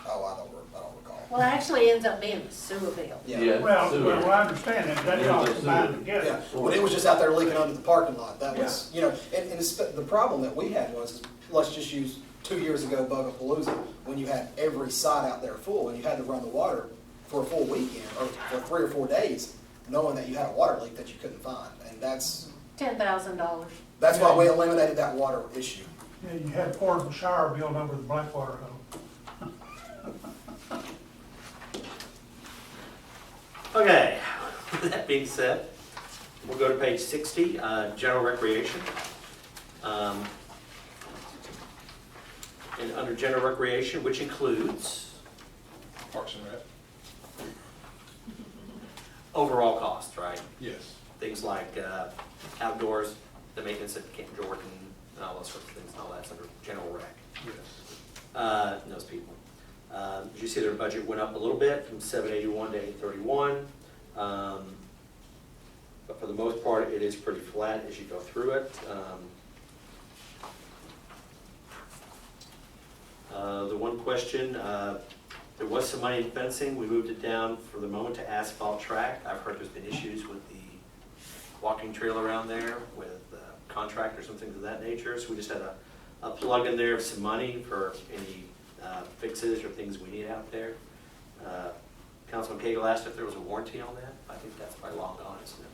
oh, I don't recall. Well, it actually ends up being the sewer bill. Yeah. Well, sewer. I understand that, that's all combined together. Yeah, but it was just out there leaking under the parking lot, that was, and the problem that we had was, let's just use 2 years ago Bugapalooza, when you had every site out there full, and you had to run the water for a full weekend, or for 3 or 4 days, knowing that you had a water leak that you couldn't find, and that's $10,000. That's why we eliminated that water issue. Yeah, you had portable shower built over the Blackwater hole. Okay, with that being said, we'll go to page 60, general recreation. And under general recreation, which includes Parks and Rec, overall costs, right? yes. Things like outdoors, the maintenance at Camp Jordan, and all those sorts of things, and all that's under general rec. Yes. Those people. As you see, their budget went up a little bit from 781 to 831. But for the most part, it is pretty flat as you go through it. The one question, there was some money in fencing. We moved it down for the moment to asphalt track. I've heard there's been issues with the walking trail around there with contractors and things of that nature. So we just had a plug in there of some money for any fixes or things we need out there. Councilman Cagle asked if there was a warranty on that. I think that's by long gone, isn't it?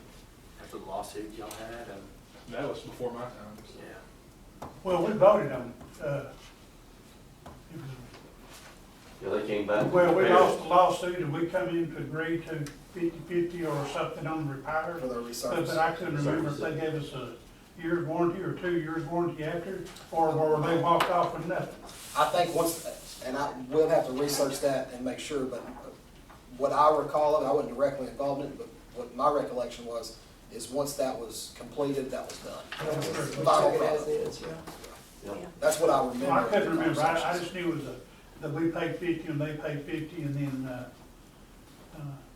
After the lawsuit y'all had, That was before my time. So. yeah. Well, we voted on it. It Yeah, they came back. was- Well, we lost the lawsuit and we come in to agree to 50/50 or something on the repair. For the But resurface. I couldn't remember if they gave us a year's warranty or 2 years warranty after, or they walked off with nothing. I think once, and we'll have to research that and make sure, but what I recall of it, I wasn't directly involved in it, but what my recollection was, is once that was completed, that was done. Final product. Yeah. That's what I remember. Well, I couldn't remember, I just knew it was that we paid 50 and they paid 50 and then,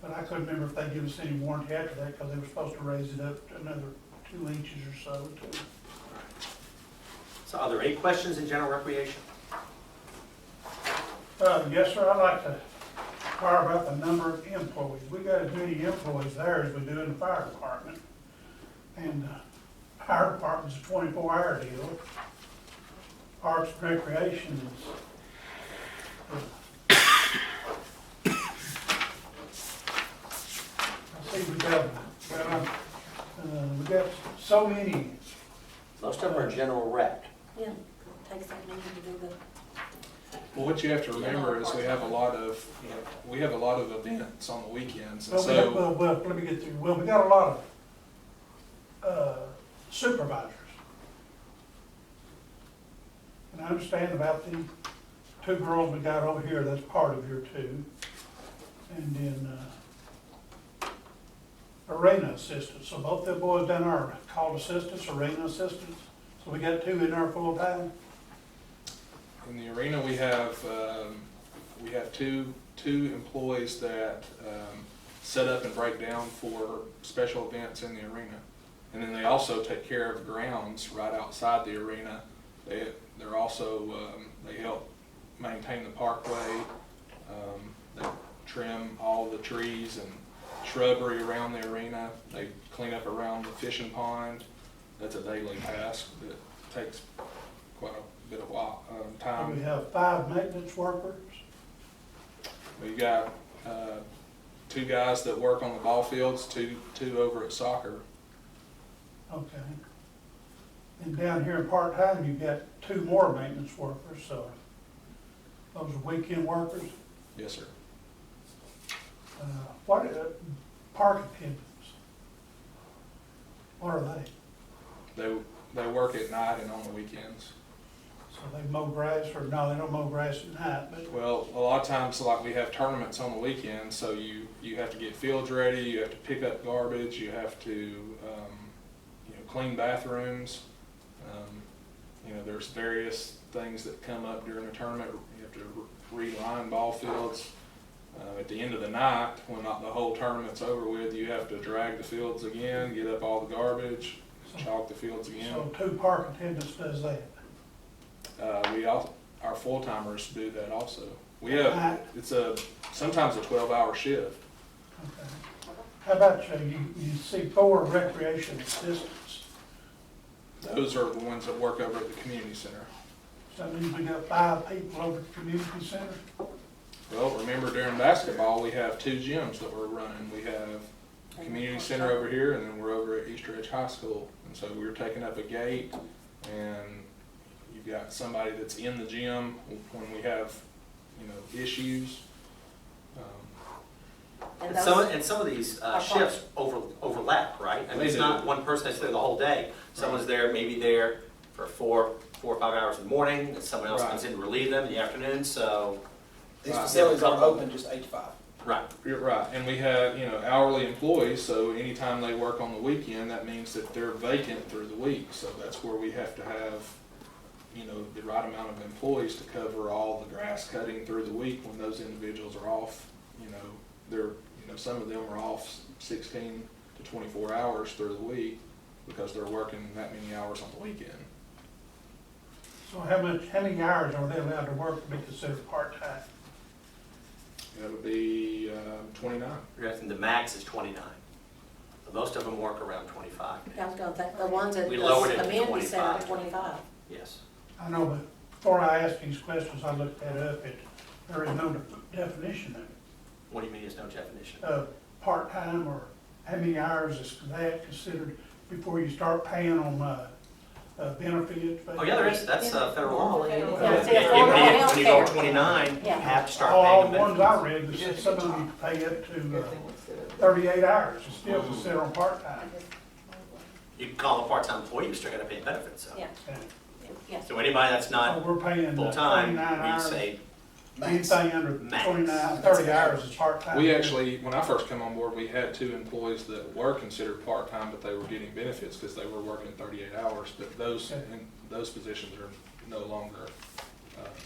but I couldn't remember if they give us any warranty after that, because they were supposed to raise it up to another 2 inches or so. So are there any questions in general recreation? Yes, sir, I'd like to inquire about the number of employees. We got as many employees there as we do in the fire department. And fire department's a 24-hour deal. Parks and Recreation is, I see we got so many. Most of them are general rec. Yeah, it takes that many to do the. Well, what you have to remember is we have a lot of events on the weekends, and Well, we have, so well, let me get through. Well, we got a lot of supervisors. And I understand about the 2 girls we got over here, that's part of your 2. And then arena assistants. So both the boys down there are called assistants, arena assistants. So we got 2 in there full time. in the arena we have two employees that set up and break down for special events in the arena, and then they also take care of grounds right outside the arena. They're also they help maintain the parkway. They trim all the trees and shrubbery around the arena. They clean up around the fishing pond. That's a daily task that takes quite a bit of time. We have 5 maintenance workers. We've got 2 guys that work on the ball fields, two over at soccer. Okay. And down here in part-time, you've got 2 more maintenance workers, so those are weekend workers. Yes, sir. What, park attendants? What are they? They work at night and on the weekends. So they mow grass, or no, they don't mow grass at night, but, Well, a lot of times, like we have tournaments on the weekends, so you have to get fields ready, you have to pick up garbage, you have to clean bathrooms. There's various things that come up during a tournament. You have to reline ball fields. At the end of the night, when not the whole tournament's over with, you have to drag the fields again, get up all the garbage, chalk the fields again. so 2 park attendants does that. Our full-timers do that also. We have, sometimes a 12-hour shift. Okay. How about you see 4 recreation assistants? Those are the ones that work over at the community center. So that means we got 5 people over at the community center? Well, remember during basketball, we have 2 gyms that we're running. We have the community center over here, and then we're over at Easter Edge High School. And so we're taking up a gate, and you've got somebody that's in the gym when we have, you know, issues. And And some of these shifts overlap, right? I mean, They it's do. not one person that's there the whole day. Someone's there, maybe there for 4 or 5 hours in the morning, and someone else Right. comes in to relieve them in the afternoon, so, These Right. facilities are open just 8 to 5. right. You're right, and we have, you know, hourly employees, so anytime they work on the weekend, that means that they're vacant through the week. So that's where we have to have, you know, the right amount of employees to cover all the grass cutting through the week when those individuals are off. You know, some of them are off 16 to 24 hours through the week because they're working that many hours on the weekend. So how many hours are they allowed to work to be considered part-time? That would be 29. The max is 29. But most of them work around 25. I was gonna think, the ones at the We lowered it to community center to 25. 25. Yes. I know, but before I ask these questions, I looked that up, there is no definition of it. What do you mean there's no definition? Part-time, or how many hours is that considered before you start paying on benefits? Oh, yeah, there is, that's federal law. Yeah, When see, affordable you go healthcare. 29, you Yeah. have to start All paying the them ones I benefits. read, that said some of them you pay up to 38 hours, it's still considered on part-time. You can call them a part-time employee, you still gotta pay benefits, so. Yeah, yes. So anybody that's So not we're paying full-time, 29 we hours, say, anything under Max. 29, 30 hours is part-time. We actually, when I first came on board, we had 2 employees that were considered part-time, but they were getting benefits because they were working 38 hours. But those positions are no longer.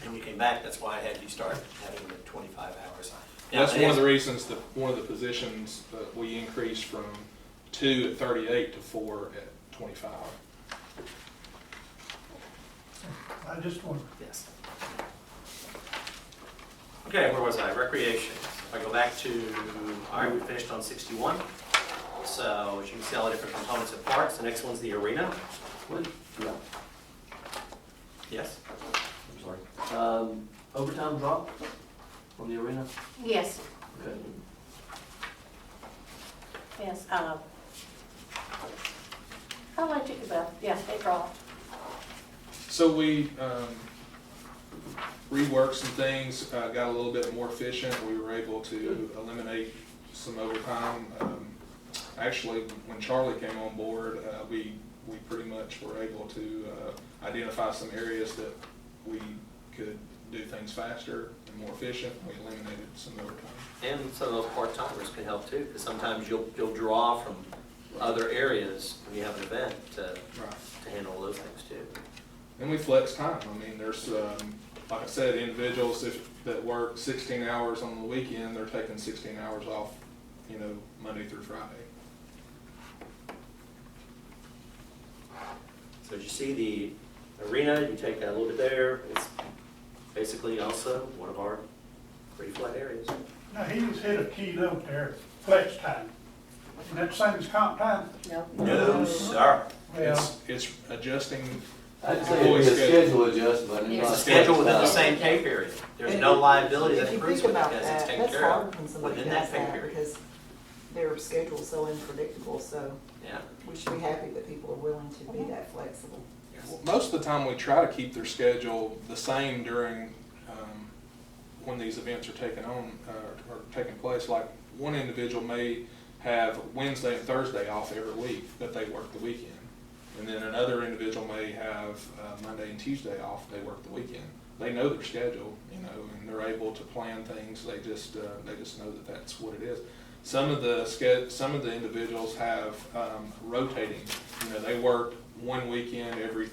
and you came back, that's why I had you start having the 25 hours. Now, That's it one of is- the reasons that one of the positions that we increased from 2 at 38 to 4 at 25. I just want, Yes. Okay, where was I? Recreation. If I go back to, all right, we finished on 61. So as you can see all the different components and parts. The next one's the arena. Wait, yeah, Yes? I'm sorry. Overtime drop from the arena? Yes, Okay. yes. I'll let you go, yes, they dropped. So we reworked some things, got a little bit more efficient. We were able to eliminate some overtime. Actually, when Charlie came on board, we pretty much were able to identify some areas that we could do things faster and more efficient. We eliminated some overtime. And some of those part-timers can help too, because sometimes you'll draw from other areas when you have an event to handle those things too. And we flex time. I mean, there's, like I said, individuals that work 16 hours on the weekend, they're taking 16 hours off, you know, Monday through Friday. So as you see the arena, you take that a little bit there. It's basically also one of our pretty flat areas. now he's hit a key note there, flex time. And that same as comp time? No. No, sir. Well, It's adjusting. I'd say it'd be a schedule adjustment. and It's not a schedule within the flex time. same pay period. There's no liability that If you accrues think with it about because it's that, taken that's care hard of when somebody within does that pay that, period. because their schedule's so unpredictable, so Yeah. we should be happy that people are willing to be that flexible. Most of the time, we try to keep their schedule the same during, when these events are taking on, or taking place. Like, one individual may have Wednesday and Thursday off every week, but they work the weekend. And then another individual may have Monday and Tuesday off, they work the weekend. They know their schedule, you know, and they're able to plan things. They just know that that's what it is. Some of the individuals have rotating. You know, they work one weekend every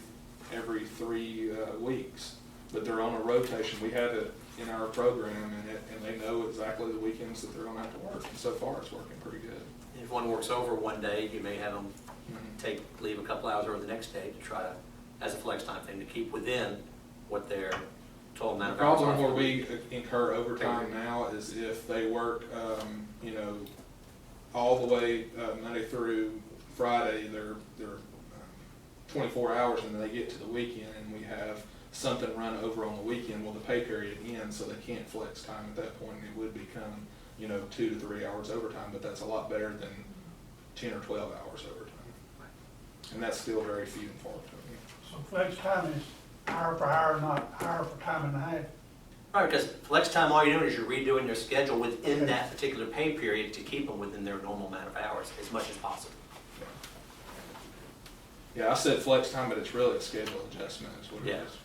3 weeks, but they're on a rotation. We have it in our program, and they know exactly the weekends that they're going to have to work. And so far, it's working pretty good. If one works over one day, you may have them leave a couple hours over the next day to try to, as a flex time thing, to keep within what their total The amount of hours are. problem where we incur overtime now is if they work, you know, all the way Monday through Friday, they're 24 hours, and then they get to the weekend, and we have something run over on the weekend. Well, the pay period ends, so they can't flex time at that point. It would become, you know, 2 to 3 hours overtime, but that's a lot better than 10 or 12 hours overtime. And that's still very few and far between. So flex time is hour per hour, not hour for time and a half. Right, because flex time, all you're doing is you're redoing their schedule within that particular pay period to keep them within their normal amount of hours as much as possible. Yeah, I said flex time, but it's really a schedule adjustment is what it Yeah. is.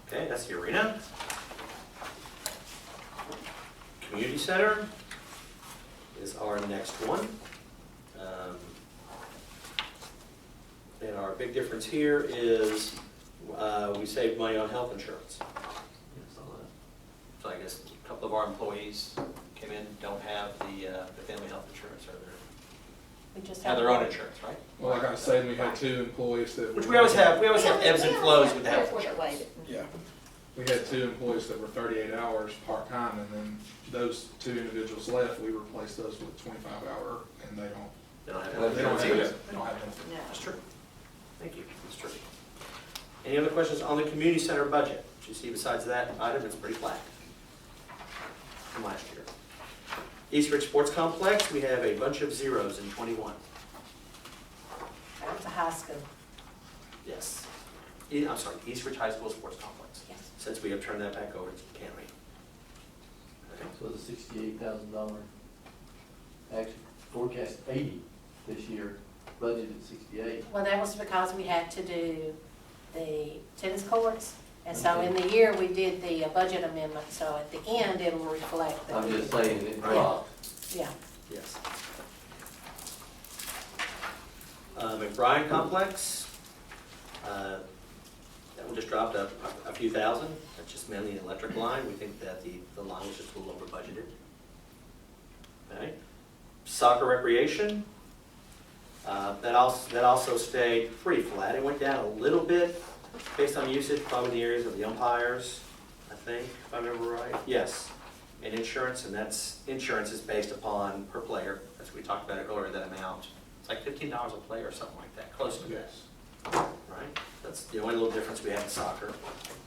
Okay, that's the arena. Community center is our next one. And our big difference here is we save money on health insurance. So I guess a couple of our employees came in, don't have the family health insurance, or We just have their own insurance, right? Well, like I said, we had 2 employees that. Which we always have ebbs and flows with the health Therefore, insurance. waive it. Yeah. We had 2 employees that were 38 hours part-time, and then those 2 individuals left, we replaced those with 25-hour, and they don't They don't have have, health they don't insurance. have benefits. That's true. Thank you, that's true. Any other questions on the community center budget? As you see, besides that item, it's pretty flat from last year. East Ridge Sports Complex, we have a bunch of zeros in 21. That's a high school. Yes. I'm sorry, East Ridge High School Sports Complex. Yes. Since we have turned that back over to the county. Okay. So the $68,000, actually forecast 80 this year, budgeted 68. Well, that was because we had to do the tennis courts. And so in the year, we did the budget amendment, so at the end, it'll reflect the. I'm just saying it dropped. Yeah. Yes. McBride Complex, that one just dropped a few thousand. That's just mainly an electric line. We think that the line was just a little over budgeted. Okay. Soccer recreation, that also stayed pretty flat. It went down a little bit based on usage, probably in the areas of the umpires, I think, if I remember right. Yes. And insurance, and insurance is based upon per player, as we talked about it earlier, that amount. It's like $15 a player or something like that, close to that. Yes. Right? That's the only little difference we have in soccer,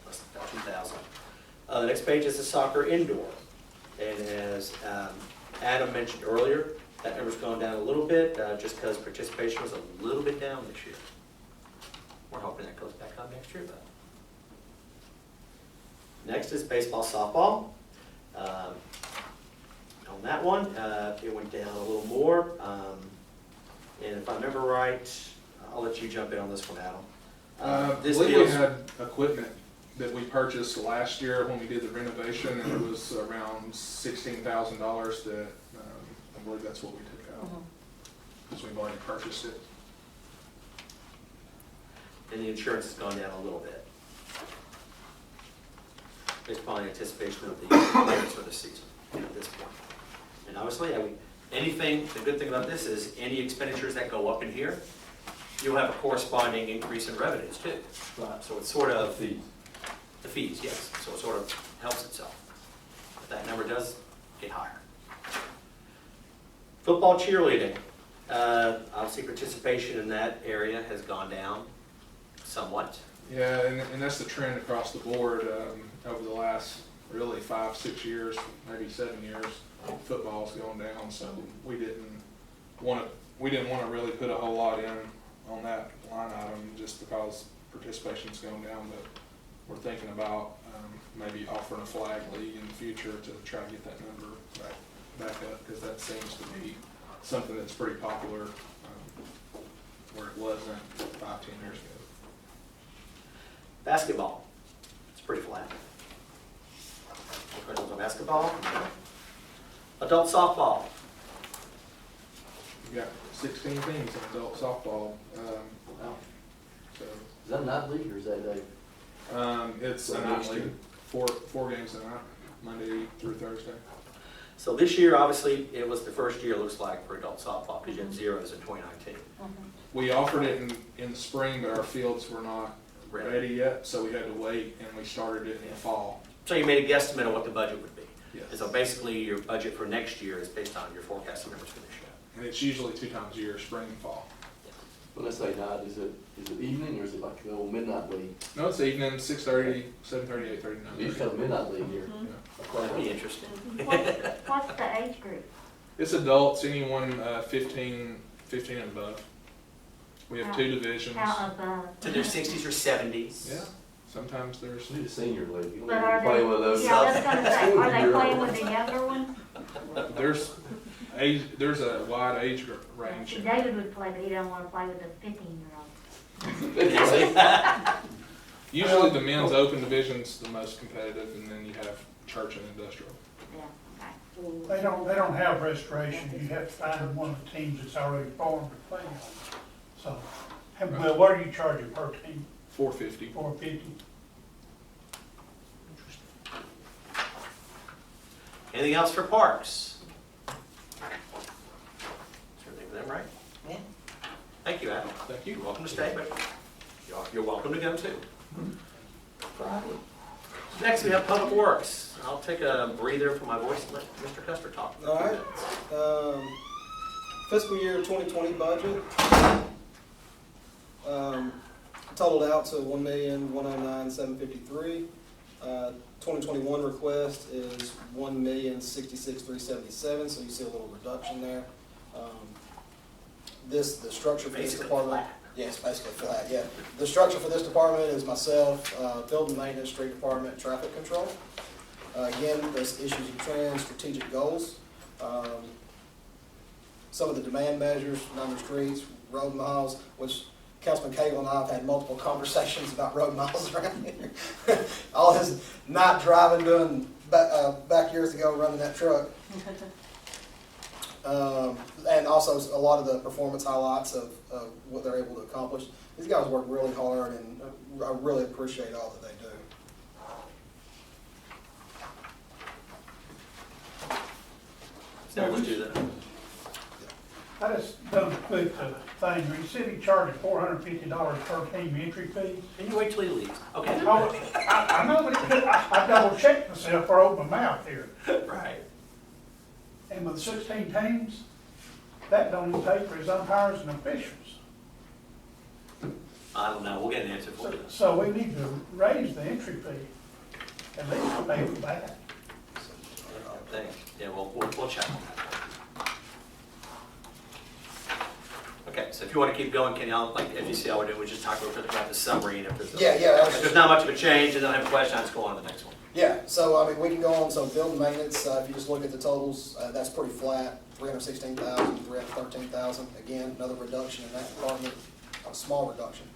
less than 2,000. The next page is the soccer indoor. And as Adam mentioned earlier, that number's gone down a little bit, just because participation was a little bit down this year. We're hoping that goes back up next year, though. Next is baseball, softball. On that one, it went down a little more. And if I remember right, I'll let you jump in on this one, Adam. I This believe we deals, had equipment that we purchased last year when we did the renovation, and it was around $16,000 that, I believe that's what we took out, because we've already purchased it. and the insurance has gone down a little bit. Based upon anticipation of the players for the season, at this point. And obviously, the good thing about this is any expenditures that go up in here, you'll have a corresponding increase in revenues too. Right. So it's sort of, Fees. the fees, yes, so it sort of helps itself. But that number does get higher. Football cheerleading, obviously participation in that area has gone down somewhat. Yeah, and that's the trend across the board over the last really 5-6 years, maybe 7 years. Football's gone down, so we didn't want to really put a whole lot in on that line item just because participation's gone down. But we're thinking about maybe offering a flag league in the future to try to get that number back up, because that seems to be something that's pretty popular where it wasn't 5-10 years ago. Basketball, it's pretty flat. Any questions on basketball? Adult softball, We got 16 teams in adult softball, Wow. so Is that night league or is that day? it's a night league, four games a night, Monday through Thursday. so this year, obviously, it was the first year, it looks like, for adult softball, because you had zeros in 2019. We offered it in the spring, but our fields were not ready yet, so we had to wait, and we started it in the fall. So you made a guesstimate of what the budget would be. Yes. And so basically, your budget for next year is based on your forecasted numbers for this year. And it's usually 2 times a year, spring and fall. When I say night, is it evening or is it like the old midnight league? No, it's evening, 6:30, 7:30, 8:30, We used to 9:30. have a midnight league here. That'd be interesting. What's the age group? It's adults, anyone 15 15 and above. We have 2 divisions. How above? To their 60s or 70s. Yeah, sometimes there's, Need a senior league. You don't But need are to play they, with those. yeah, I was gonna say, are they playing with the younger ones? there's a wide age range. See, David would play, but he doesn't wanna play with the 15-year-old. Usually the men's open division's the most competitive, and then you have church and industrial. Yeah, okay. They don't have restoration, you have to find one of the teams that's already formed to play on. So, well, what are you charging per team? $450. $450? Anything else for parks? Is everything for them, right? Yeah. Thank you, Adam. Thank you. You're welcome to stay, but you're welcome to go too. Next, we have Public Works. I'll take a breather for my voice and let Mr. Custer talk. for a few All right. minutes. Fiscal year 2020 budget, totaled out to $1,109,753. 2021 request is $1,066,377, so you see a little reduction there. The structure for this Basically department. flat. Yes, basically flat, yeah. The structure for this department is myself, building maintenance, street department, traffic control. Again, there's issues and trends, strategic goals. Some of the demand measures, number of streets, road miles, which Councilman Cagle and I have had multiple conversations about road miles around here. All his not driving, doing back years ago, running that truck. And also a lot of the performance highlights of what they're able to accomplish. These guys work really hard, and I really appreciate all that they do. So let's do that. I just done a quick thing, the city charges $450 per team entry fee. Can you wait till he leaves? Okay. I know, but I double checked myself or opened my mouth here. Right. And with 16 teams, that don't even pay for his umpires and officials. I don't know. We'll get an answer for you. So we need to raise the entry fee, at least pay for that. Yeah, we'll check on that. Okay, so if you want to keep going, Kenny, if you see how we're doing, we just talk real quick about the summary, and if there's if there's not much of a change, and then I have a question, I'll just go on to the next one. Yeah, so I mean, we can go on, so building maintenance, if you just look at the totals, that's pretty flat, 316,000, 313,000. Again, another reduction in that department, a small reduction.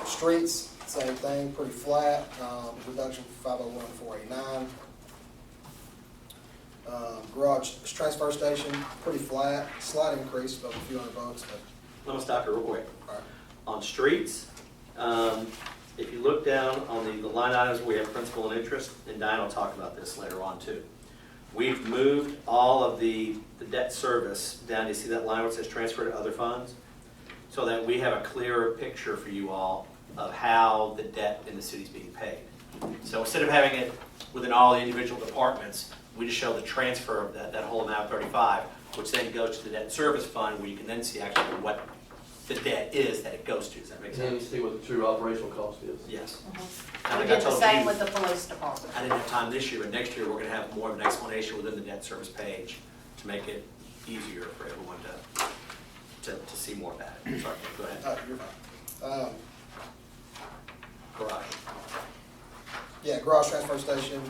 Streets, same thing, pretty flat, reduction from 501 to 489. Garage transfer station, pretty flat, slight increase, about a few $100, but. Let me stop you real quick. All right. On streets, if you look down on the line items, we have principal and interest, and Diane will talk about this later on too. We've moved all of the debt service down. You see that line where it says transfer to other funds? So that we have a clearer picture for you all of how the debt in the city is being paid. So instead of having it within all the individual departments, we just show the transfer of that whole amount, 35, which then goes to the debt service fund, where you can then see actually what the debt is that it goes to. Does that make And then you sense? see what the true operational cost is. Yes. I We think I did the told same you- with the police department. I didn't have time this year, but next year we're going to have more of an explanation within the debt service page to make it easier for everyone to see more about it. Sorry, go ahead. You're fine. Garage. Yeah, garage transfer station,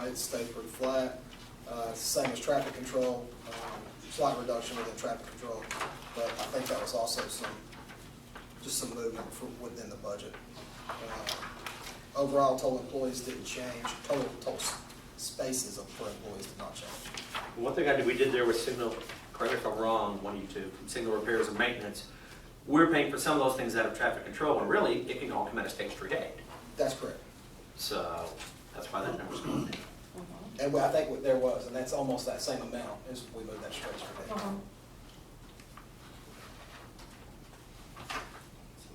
it stayed pretty flat. It's the same as traffic control, slight reduction within traffic control, but I think that was also just some movement within the budget. Overall, total employees didn't change, total spaces for employees did not change. One thing we did there with signal, correct me if I'm wrong, one of you two, from signal repairs and maintenance, we're paying for some of those things out of traffic control, and really, it can all come out of State Street Aid. That's correct. So that's why that number's going down. And I think what there was, and that's almost that same amount as we moved that straight for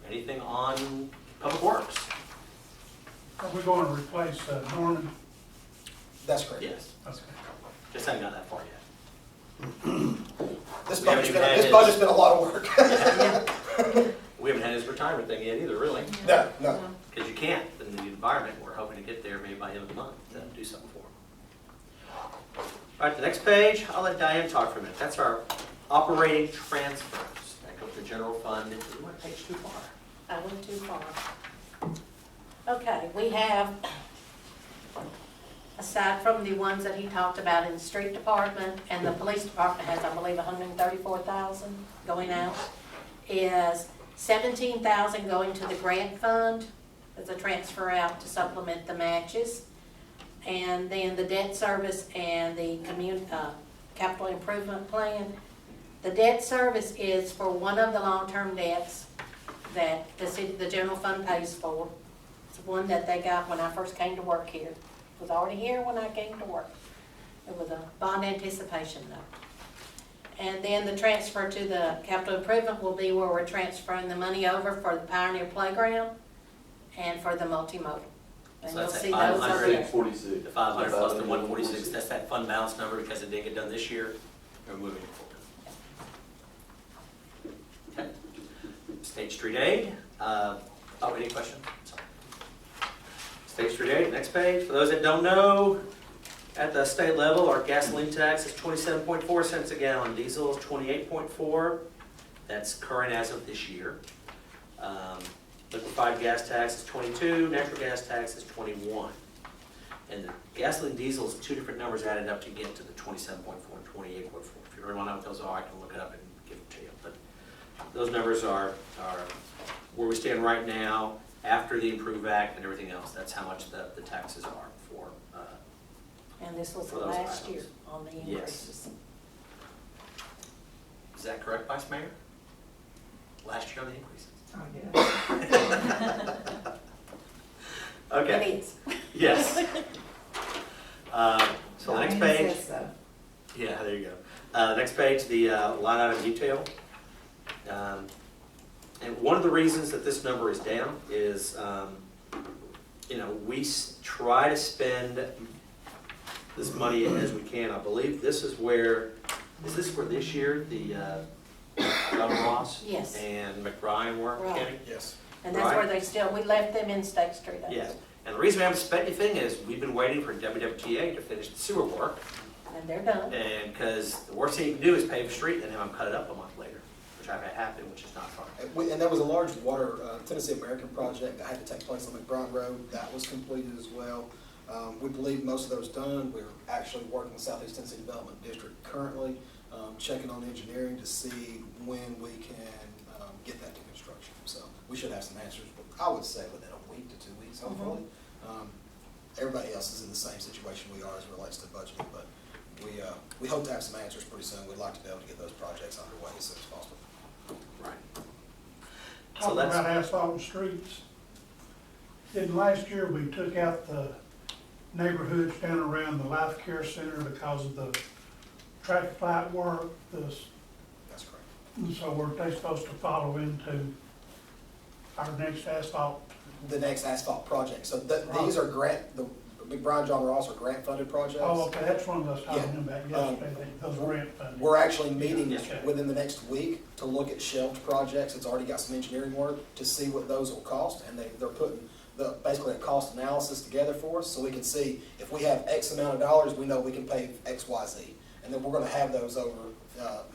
Anything on Public Works? Are we going to replace Norman? That's correct. Yes. Okay. Just haven't got that far yet. This We haven't even had budget's been a lot of work. We haven't had his retirement thing yet either, really. No. Because you can't in the environment. We're hoping to get there maybe by the end of the month to do something for him. All right, the next page, I'll let Diane talk for a minute. That's our Operating transfers, that go to the general fund. You went page too far. I went too far. Okay, we have, aside from the ones that he talked about in the street department, and the police department has, I believe, 134,000 going out, is 17,000 going to the grant fund as a transfer out to supplement the matches. And then the debt service and the capital improvement plan. The debt service is for one of the long-term debts that the general fund pays for. It's one that they got when I first came to work here. It was already here when I came to work. It was a bond anticipation note. And then the transfer to the capital improvement will be where we're transferring the money over for the Pioneer Playground and for the multimodal. And So you'll that's see at those over 500. there. 46. The 500 plus the 146, that's that fund balance number because it didn't get done this year. We're moving it forward. Okay. State Street Aid. Any questions? Sorry. State Street Aid, next page. For those that don't know, at the state level, our gasoline tax is 27.4 cents a gallon. Diesel is 28.4. That's current as of this year. Liquefied gas tax is 22. Natural gas tax is 21. And the gasoline diesel is two different numbers added up to get to the 27.4 and 28.4. If you really want to know what those are, I can look it up and give it to you. But those numbers are where we stand right now after the Improve Act and everything else. That's how much the taxes are for. And this was For those last items. year on the increases. Is that correct, Vice Mayor? Last year on the increases. Okay. It is. Yes. So the next Diana page. says so. Yeah, there you go. The next page, the line item detail. And one of the reasons that this number is down is, we try to spend this money as we can. I believe this is where, is this for this year, the John Ross Yes. and McBride were, Right. Kenny? Yes. And that's where we left them in State Street. I Yes. think. And the reason we haven't spent anything is we've been waiting for WWTA to finish the sewer work. And they're done. And because the worst thing you can do is pave a street and have them cut it up a month later, which I've had happen, which is not fun. And there was a large water, Tennessee American project that had to take place on McBride Road. That was completed as well. We believe most of those done. We're actually working with Southeast Tennessee Development District currently, checking on engineering to see when we can get that to construction. So we should have some answers, I would say within a week to 2 weeks, hopefully. Everybody else is in the same situation we are as it relates to budgeting, but we hope to have some answers pretty soon. We'd like to be able to get those projects underway as soon as possible. Right. So Talking that's, about asphalt and streets, didn't last year we took out the neighborhoods down around the Life Care Center because of the traffic light work, That's correct. and so were they supposed to follow into our next asphalt? The next asphalt project. So these are the McBride John Ross are grant-funded projects. Oh, okay, that's one of those talking about Yeah. yesterday, those grant funding. We're actually meeting Okay. within the next week to look at shelved projects. It's already got some engineering work to see what those will cost, and they're putting basically a cost analysis together for us, so we can see if we have X amount of dollars, we know we can pay X, Y, Z. And then we're gonna have those over,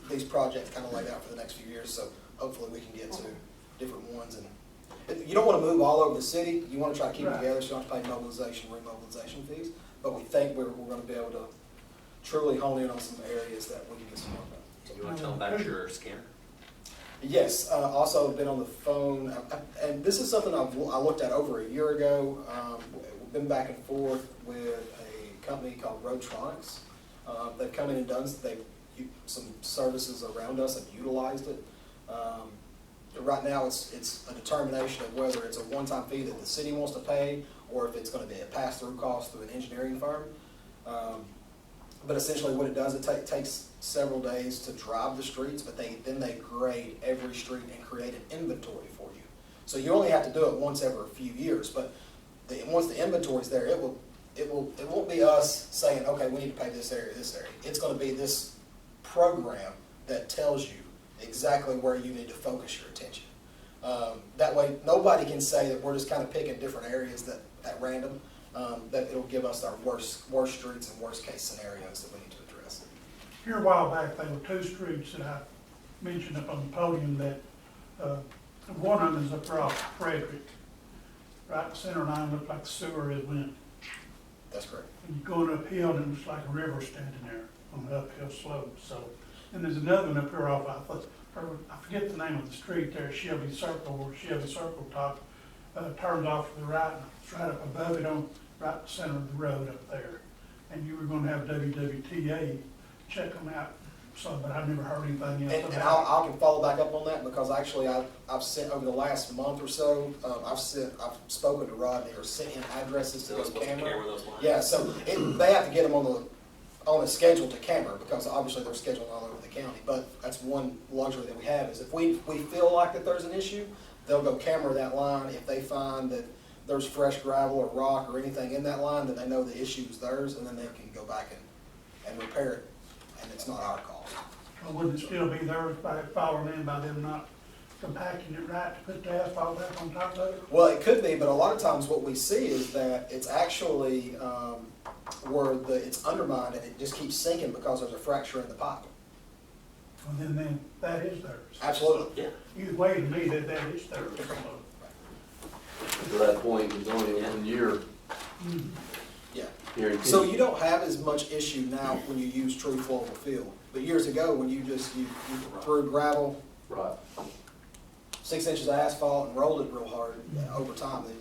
these projects kind of laid out for the next few years, so hopefully we can get to different ones. And you don't wanna move all over the city, you wanna try to keep it Right. together, so you don't have to pay mobilization, remobilization fees. But we think we're gonna be able to truly hone in on some areas that we can get some work done. you want to tell them about your scanner? Yes, also been on the phone, and this is something I looked at over a year ago. We've been back and forth with a company called Roadtronics. They've come in and done some services around us and utilized it. Right now, it's a determination of whether it's a one-time fee that the city wants to pay, or if it's gonna be a pass-through cost through an engineering firm. But essentially what it does, it takes several days to drive the streets, but then they grade every street and create an inventory for you. So you only have to do it once every few years, but once the inventory's there, it won't be us saying, okay, we need to pay this area, this area. It's gonna be this program that tells you exactly where you need to focus your attention. That way, nobody can say that we're just kind of picking different areas at random, that it'll give us our worst streets and worst case scenarios that we need to address. Here a while back, there were two streets that I mentioned up on the podium that, one of them is up there off Frederick. Right in the center line looked like the sewer had went. That's correct. And you're going uphill and it's like a river standing there on the uphill slope, so. And there's another one up here off, I forget the name of the street there, Shelby Circle, or Shelby Circle top, turns off to the right, and it's right up above it on, right in the center of the road up there. And you were gonna have WWTA check them out, so, but I've never heard anything else And about it. I can follow back up on that, because actually I've sent, over the last month or so, I've spoken to Rodney, or sent him addresses to They're those supposed to camera. camera those lines. Yeah, so they have to get them on a schedule to camera, because obviously they're scheduled all over the county. But that's one luxury that we have, is if we feel like that there's an issue, they'll go camera that line. If they find that there's fresh gravel or rock or anything in that line, then they know the issue is theirs, and then they can go back and repair it, and it's not our cost. Or would it still be theirs by falling in by them not compacting it right to put the asphalt back on top of it? Well, it could be, but a lot of times what we see is that it's actually where it's undermined and it just keeps sinking because there's a fracture in the pipe. Well, then that is theirs. Absolutely. Yeah. Either way, to me, that is theirs. To that point, it's only 1 year Mhm. Yeah. guarantee. So you don't have as much issue now when you use true flowable fill. But years ago, when you threw gravel, Right. 6 inches of asphalt and rolled it real hard, over time, it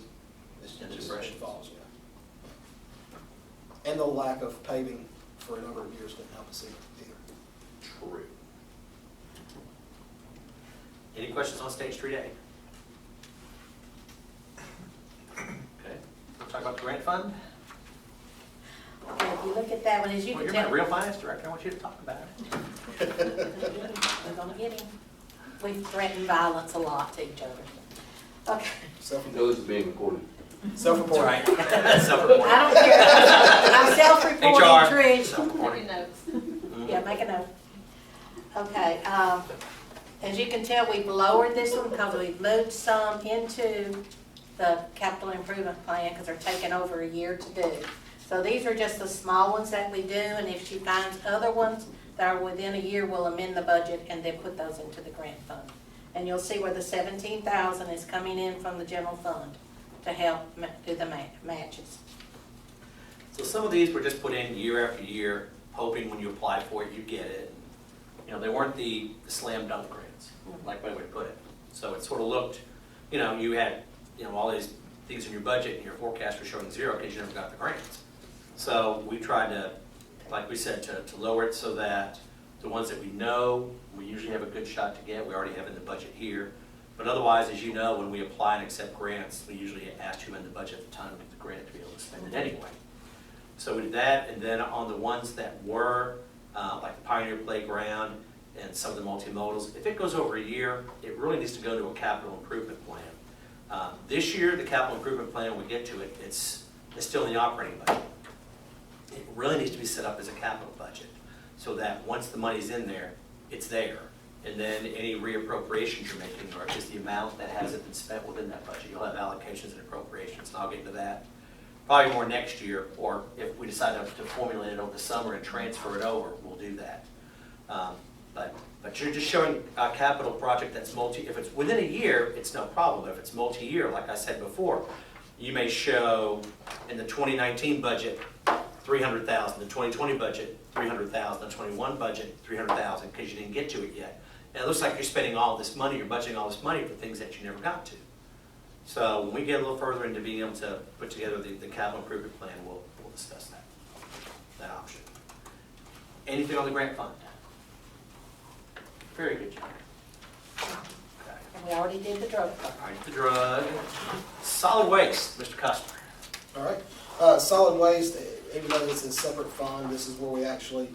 just Depression. falls. Yeah. And the lack of paving for a number of years didn't help us either. True. Any questions on State Street A? Okay, we'll talk about the grant fund. Okay, if you look at that one, as you Well, can you're my tell. real finance director, I want you to talk about it. We're gonna get him. We threaten violence a lot to each other. Okay, Those are being recorded. Self-report. That's right. Self-reporting. I don't care. I'm self-reporting, HR. Trish. Self-reporting. notes. Yeah, make a note. Okay, as you can tell, we've lowered this one because we've moved some into the capital improvement plan because they're taking over a year to do. So these are just the small ones that we do, and if she finds other ones that are within a year, we'll amend the budget and then put those into the grant fund. And you'll see where the 17,000 is coming in from the general fund to help do the matches. So some of these were just put in year after year, hoping when you apply for it, you get it. You know, they weren't the slam dunk grants, like way we put it. So it sort of looked, you know, you had, you know, all these things in your budget and your forecast were showing zero because you never got the grants. So we tried to, like we said, to lower it so that the ones that we know, we usually have a good shot to get, we already have in the budget here. But otherwise, as you know, when we apply and accept grants, we usually ask you in the budget at the time to get the grant to be able to spend it anyway. So we did that, and then on the ones that were, like the Pioneer Playground and some of the multimodals, if it goes over a year, it really needs to go to a capital improvement plan. This year, the capital improvement plan, when we get to it, it's still in the operating budget. It really needs to be set up as a capital budget, so that once the money's in there, it's there. And then any reappropriations you're making are just the amount that hasn't been spent within that budget. You'll have allocations and appropriations, and I'll get into that probably more next year, or if we decide to formulate it over the summer and transfer it over, we'll do that. But you're just showing a capital project that's if it's within a year, it's no problem. If it's multi-year, like I said before, you may show in the 2019 budget, 300,000, the 2020 budget, 300,000, the 21 budget, 300,000, because you didn't get to it yet. And it looks like you're spending all this money, you're budgeting all this money for things that you never got to. So when we get a little further into being able to put together the capital improvement plan, we'll discuss that option. Anything on the grant fund? Very good, John. Okay. And we already did the drug fund. All right, the drug. Solid waste, Mr. Customer. All right. Solid waste, even though this is a separate fund, this is where we actually,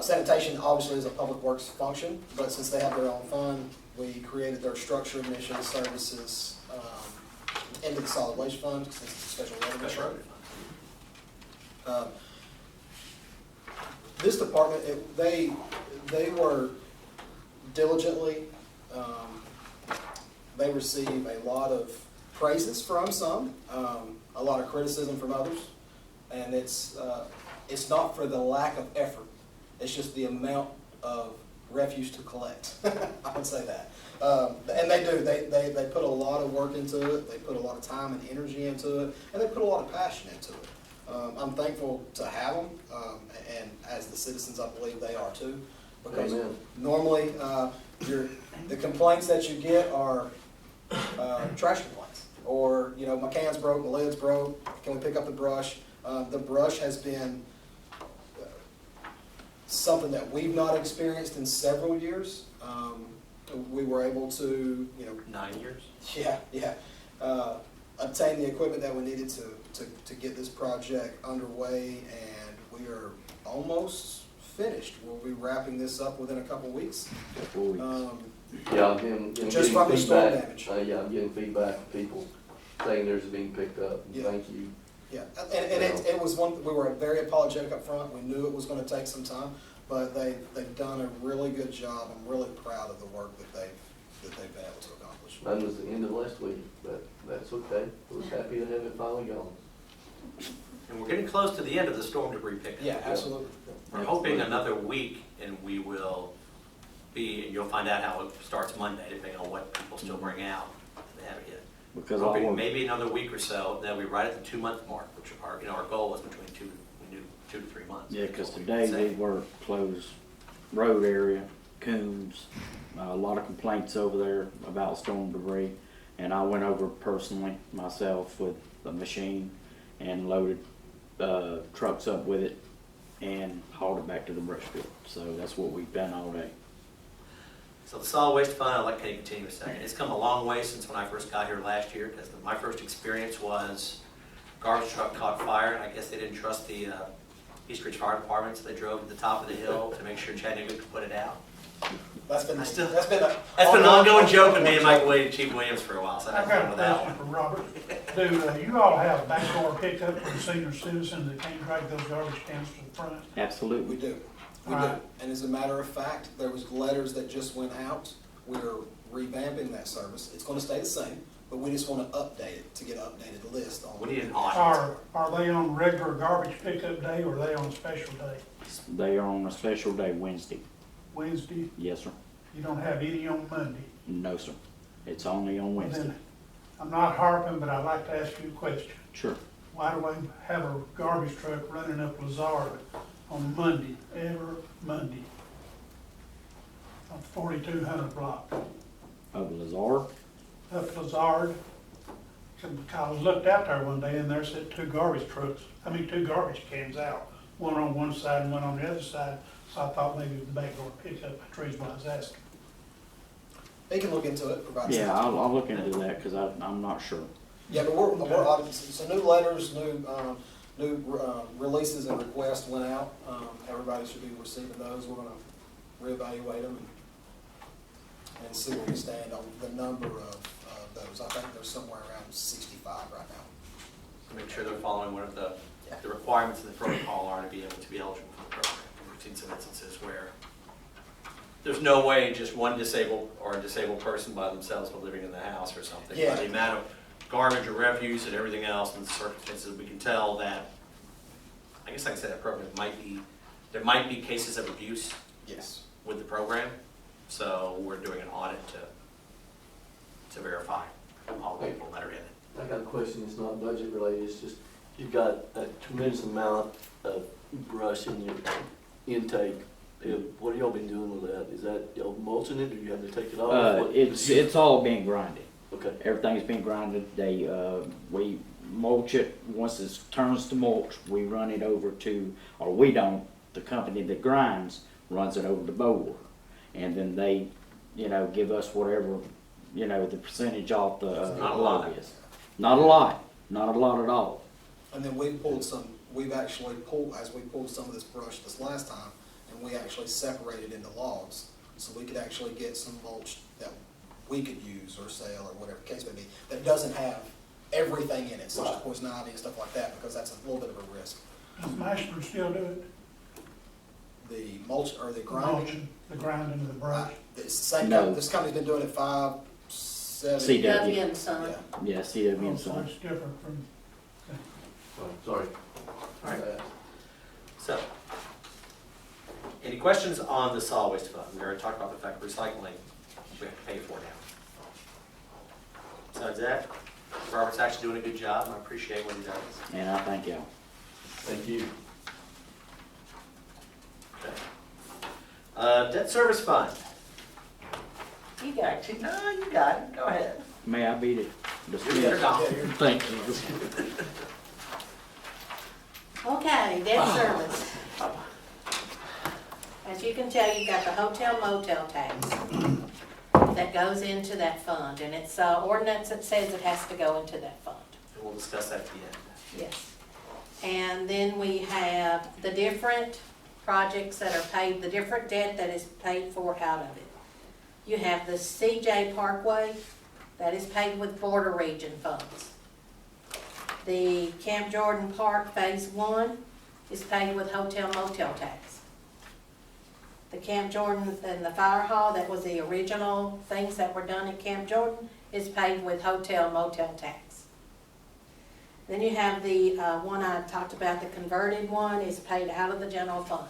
sanitation obviously is a public works function, but since they have their own fund, we created their structure, mission, services into the solid waste fund, since it's a special revenue fund. This department, they were diligently, they receive a lot of praises from some, a lot of criticism from others, and it's not for the lack of effort It's just the amount of refuse to collect. I would say that. And they do. They put a lot of work into it. They put a lot of time and energy into it, and they put a lot of passion into it. I'm thankful to have them, and as the citizens, I believe they are too. Because Amen. normally, the complaints that you get are trash complaints, or my can's broke, my lid's broke. Can we pick up the brush? The brush has been something that we've not experienced in several years. We were able to, 9 years? yeah, obtain the equipment that we needed to get this project underway, and we are almost finished. We'll be wrapping this up within a couple weeks. Yeah, I'm Just getting from the storm feedback. damage. Yeah, I'm getting feedback from people saying theirs is being picked up. Yeah. Thank you. Yeah, and it was one, we were very apologetic up front. We knew it was gonna take some time, but they've done a really good job. I'm really proud of the work that they've been able to accomplish. Mine was the end of last week, but that's okay. I was happy to have it finally gone. And we're getting close to the end of the storm debris pickup. Yeah, absolutely. We're hoping another week, and we will be, and you'll find out how it starts Monday, depending on what people still bring out. They haven't yet. Because Hoping all maybe another week or so, then we right at the 2-month mark, which our goal was between 2 to 3 months. yeah, because That's what today say. we were closed road area, Coombs, a lot of complaints over there about storm debris. And I went over personally myself with the machine and loaded trucks up with it and hauled it back to the brush field. So that's what we've done all day. So the solid waste fund, I'll let Kenny continue a second. It's come a long way since when I first got here last year, because my first experience was garbage truck caught fire, and I guess they didn't trust the East Ridge Fire Department, so they drove to the top of the hill to make sure Chattanooga could put it out. That's been That's been an ongoing joke with me and Mike Williams, Chief Williams for a while, so I I've have got fun a with that question one. for Robert. Do you all have backdoor pickup for the senior citizens that can't drag those garbage cans to the front? Absolutely. We do. We All do. right. And as a matter of fact, there was letters that just went out. We're revamping that service. It's gonna stay the same, but we just wanna update it to get an updated list on. We need an audit. Are they on regular garbage pickup day or are they on a special day? They are on a special day Wednesday. Wednesday? Yes, sir. You don't have any on Monday? No, sir. It's only on Wednesday. Then, I'm not harping, but I'd like to ask you a question. Sure. Why do we have a garbage truck running up Lazard on Monday, every Monday? On 4200 block, Of Lazard. up Lazard. I was looked out there one day and there said two garbage cans out. One on one side and one on the other side. So I thought maybe it was the backdoor pickup. That's the reason why I was asking. They can look into it, provide. Yeah, I'll look into that because I'm not sure. Yeah, but we're auditing. So new letters, new releases and requests went out. Everybody should be receiving those. We're gonna reevaluate them and see where we stand on the number of those. I think there's somewhere around 65 right now. Make sure they're following what the requirements of the protocol are to be able to be eligible for the program. We've seen some instances where there's no way just one disabled or a disabled person by themselves but living in the house or something. Yeah. By the amount of garbage or refuse and everything else and the circumstances, we can tell that, I guess I can say that program there might be cases of abuse Yes. with the program. So we're doing an audit to verify all the people that are in it. I got a question, it's not budget related, it's just, you've got a tremendous amount of brush in your intake. What have y'all been doing with that? Is that y'all mulching it, or you have to take it off? What- It's all being grinded. Okay, Everything's been grinded. We mulch it. Once it turns to mulch, we run it over to, or we don't, the company that grinds runs it over to Boulder. And then they, give us whatever, the percentage off the It's not a lot. load is. Not a lot at all. And then we've actually pulled, as we pulled some of this brush this last time, and we actually separated into logs, so we could actually get some mulch that we could use or sell or whatever the case may be, that doesn't have everything in it, such as poison ivy and stuff like that, because that's a little bit of a risk. Does Mashler still do it? The mulch, or the The grinding, mulching, the grinding of the brush? it's the same, No. this company's been doing it 5, 7. CW. and Son. Yeah. Yeah, CW Oh, and so Son. it's different from, sorry. All right. So, any questions on the solid waste fund? We already talked about the fact recycling, we have to pay for now. Besides that, Robert's actually doing a good job, and I appreciate what he does. And I thank y'all. Thank you. Okay. Debt service fund. You got it. Actually, no, you got it. Go ahead. May I beat it? You're gone. Thank you. Okay, debt service. As you can tell, you've got the hotel motel tax that goes into that fund, and it's ordinance that says it has to go into that fund. And we'll discuss that at the end. Yes. And then we have the different projects that are paid, the different debt that is paid for out of it. You have the CJ Parkway, that is paid with border region funds. The Camp Jordan Park Phase 1 is paid with hotel motel tax. The Camp Jordan and the fire hall, that was the original things that were done at Camp Jordan, is paid with hotel motel tax. Then you have the one I talked about, the converted one, is paid out of the general fund.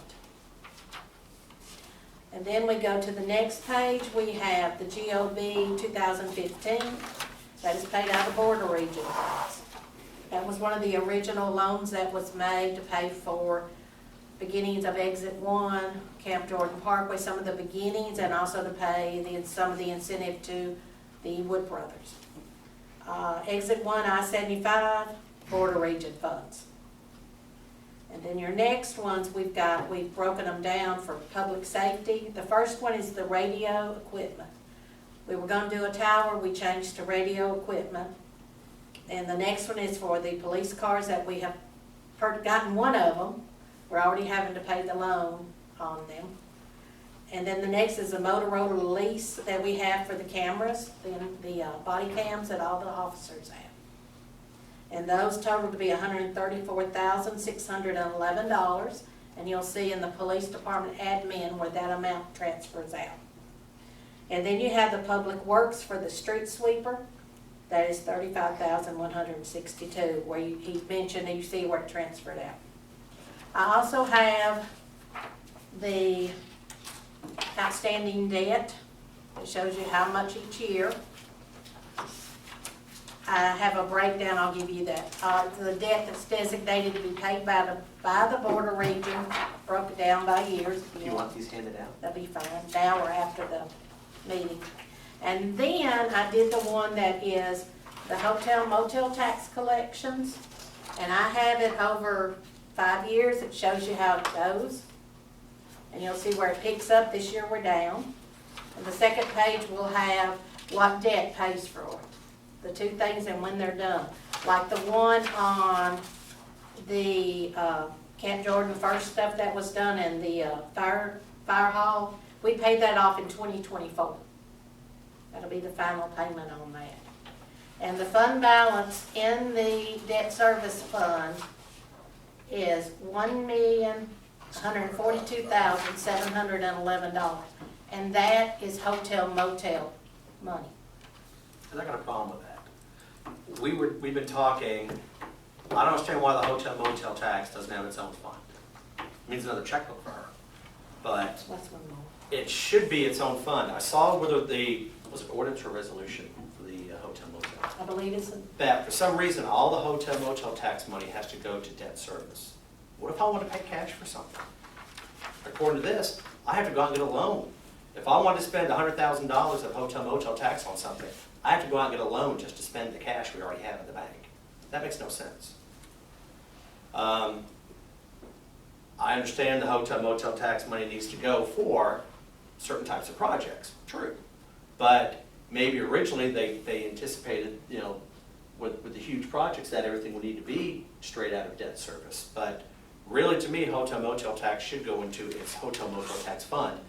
And then we go to the next page, we have the GOB 2015, that is paid out of border region funds. That was one of the original loans that was made to pay for beginnings of Exit 1, Camp Jordan Parkway, some of the beginnings, and also to pay some of the incentive to the Wood Brothers. Exit 1, I-75, border region funds. And then your next ones, we've broken them down for public safety. The first one is the radio equipment. We were going to do a tower, we changed to radio equipment. And the next one is for the police cars that we have gotten one of them. We're already having to pay the loan on them. And then the next is the Motorola lease that we have for the cameras, the body cams that all the officers have. And those total to be $134,611. And you'll see in the police department admin where that amount transfers out. And then you have the public works for the street sweeper. That is $35,162, where he mentioned, and you see where it transferred out. I also have the outstanding debt. It shows you how much each year. I have a breakdown, I'll give you that. The debt that's designated to be paid by the border region, broke it down by years. Do you want these handed out? That'd be fine, now or after the meeting. And then I did the one that is the hotel motel tax collections. And I have it over 5 years. It shows you how it goes. And you'll see where it picks up. This year we're down. And the second page will have what debt pays for it. The two things and when they're done. Like the one on the Camp Jordan first stuff that was done and the fire hall, we paid that off in 2024. That'll be the final payment on that. And the fund balance in the debt service fund is $1,142,711. And that is hotel motel money. And I got a problem with that. We've been talking, I don't understand why the hotel motel tax doesn't have its own fund. It means another checkbook for her. But That's one more. it should be its own fund. I saw whether was it ordinance or resolution for the hotel motel? I believe it's That for some reason, all the hotel motel tax money has to go to debt service. What if I want to pay cash for something? According to this, I have to go out and get a loan. If I want to spend $100,000 of hotel motel tax on something, I have to go out and get a loan just to spend the cash we already have in the bank. That makes no sense. I understand the hotel motel tax money needs to go for certain types of projects, true. But maybe originally they anticipated, with the huge projects that everything would need to be straight out of debt service. But really, to me, hotel motel tax should go into its hotel motel tax fund.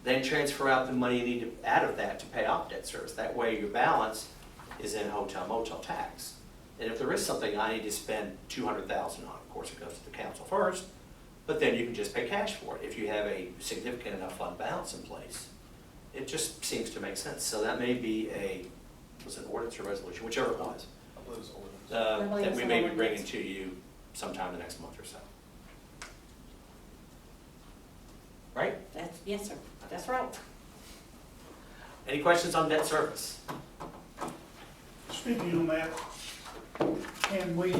Then transfer out the money you need out of that to pay off debt service. That way your balance is in hotel motel tax. And if there is something I need to spend $200,000 on, of course it goes to the council first, but then you can just pay cash for it if you have a significant enough fund balance in place. It just seems to make sense. So that may be was it ordinance or resolution, whichever it was, I believe it's ordinance. that we may be bringing to you sometime the next month or so. right? Yes, sir, that's right. Any questions on debt service? Speaking on that, can we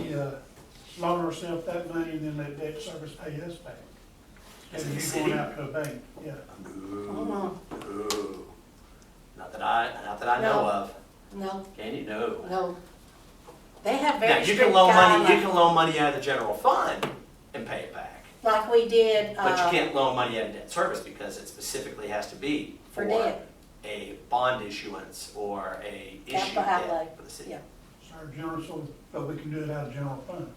loan ourselves that money and then let debt service pay us back? As Instead in of the you going city? out to a bank, yeah. Not that I know No. of. No, Can you? No. no. They have Now, very you strict can loan money, you guidelines, can loan money out of the general fund and pay it back. like we did, But you can't loan money out of debt service because it specifically has to be For for debt. a bond issuance or a issue Capital outlay. debt for the city. Yeah. It's our general, so, but we can do it out of general fund.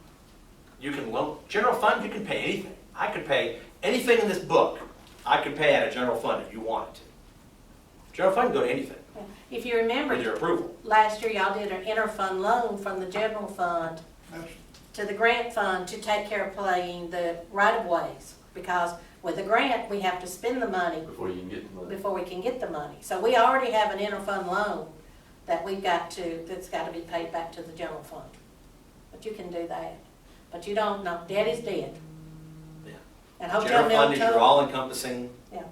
You can loan, general fund, you can pay anything. I could pay anything in this book, I could pay out of general fund if you wanted to. General fund can go to anything If you remember, with your approval. last year y'all did an interfund loan from the general fund That's, to the grant fund to take care of playing the right-of-ways. Because with the grant, we have to spend the money Before you can get the money. before we can get the money. So we already have an interfund loan that we've got to, that's got to be paid back to the general fund. But you can do that. But you don't, no, debt is dead. Yeah. And hotel General fund is your motel, all-encompassing yeah,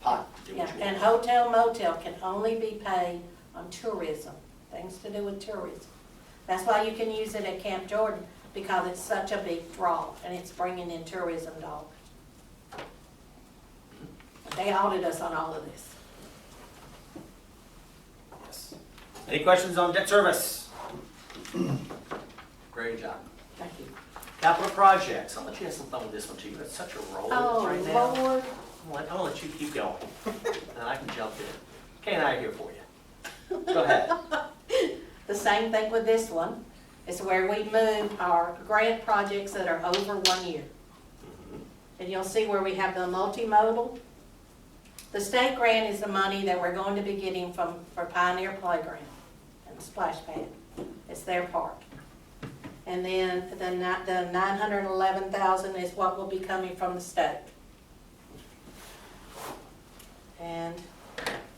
pot. Do yeah, what you and want. hotel motel can only be paid on tourism, things to do with tourism. That's why you can use it at Camp Jordan, because it's such a big draw, and it's bringing in tourism dollars. They audit us on all of this. Yes. Any questions on debt service? Great job. Thank you. Capital projects, I'll let you have some fun with this one too. You're at such a roll right now. Oh, Lord. I'll let you keep going, and I can jump in. Kay and I are here for you. Go ahead. The same thing with this one. It's where we move our grant projects that are over 1 year. And you'll see where we have the multimodal. The state grant is the money that we're going to be getting for Pioneer Playground and the splash pad. It's their part. And then the $911,000 is what will be coming from the state. And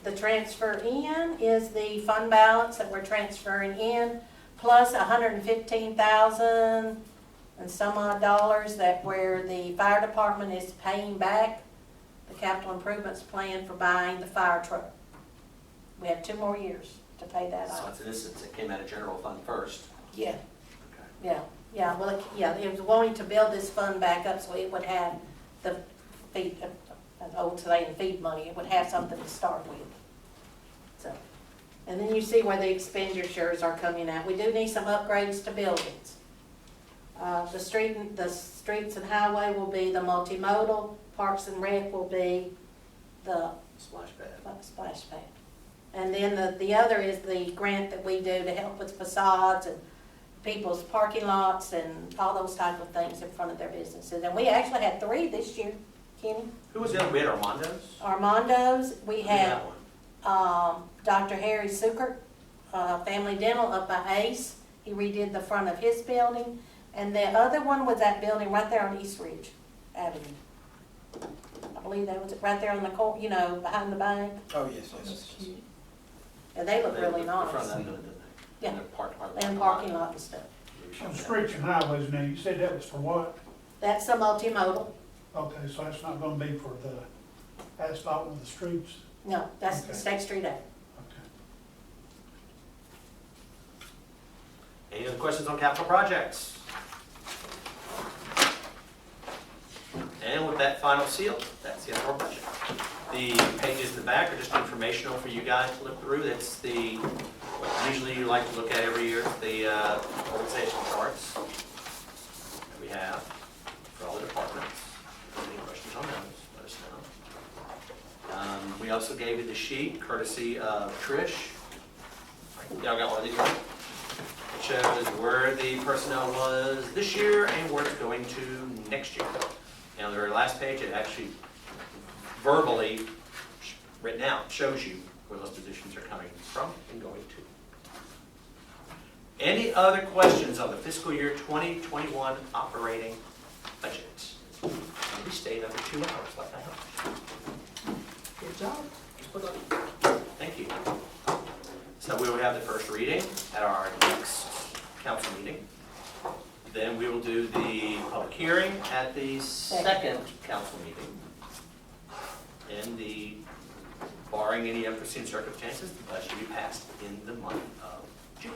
the transfer in is the fund balance that we're transferring in, plus $115,000 and some odd dollars that where the fire department is paying back the capital improvements plan for buying the fire truck. We have 2 more years to pay that So off. it's in this instance, it came out of general fund first. Yeah, Okay. yeah, well, it was wanting to build this fund back up so it would have the feed, an old saying, feed money, it would have something to start with. So, and then you see where the expenditures are coming out. We do need some upgrades to buildings. The streets and highway will be the multimodal, parks and rec will be the Splash pad. splash pad. And then the other is the grant that we do to help with facades and people's parking lots and all those type of things in front of their businesses. And we actually had 3 this year, Kenny. Who was the other? We had Armando's? Armando's, we Who did had that one? Dr. Harry Sukert, Family Dental up by Ace. He redid the front of his building. And the other one was that building right there on East Ridge Avenue. I believe that was it, right there on the corner, you know, behind the bank. Oh, yes, yes, yes. And they look They really looked in front of nice. that building, didn't they? Yeah. And the park And parking lot and stuff. on streets and highways now, you said that was for what? That's the multimodal. Okay, so that's not gonna be for the asphalt of the streets? No, that's the Okay. State Street Act. Okay. Any other questions on capital projects? And with that final seal, that's the end of our budget. The pages in the back are just informational for you guys to look through. That's the, what usually you like to look at every year, the organization charts that we have for all the departments. If you have any questions on those, let us know. We also gave you the sheet courtesy of Trish. Y'all got one of these, right? It shows where the personnel was this year and where it's going to next year. And on the very last page, it actually verbally written out shows you where those positions are coming from and going to. Any other questions on the fiscal year 2021 operating budget? We stayed under 2 hours like I hope. Good job. Thank you. So we will have the first reading at our next council meeting. Then we will do the public hearing at the second council meeting. and the, barring any unforeseen circumstances, the budget will be passed in the month of June.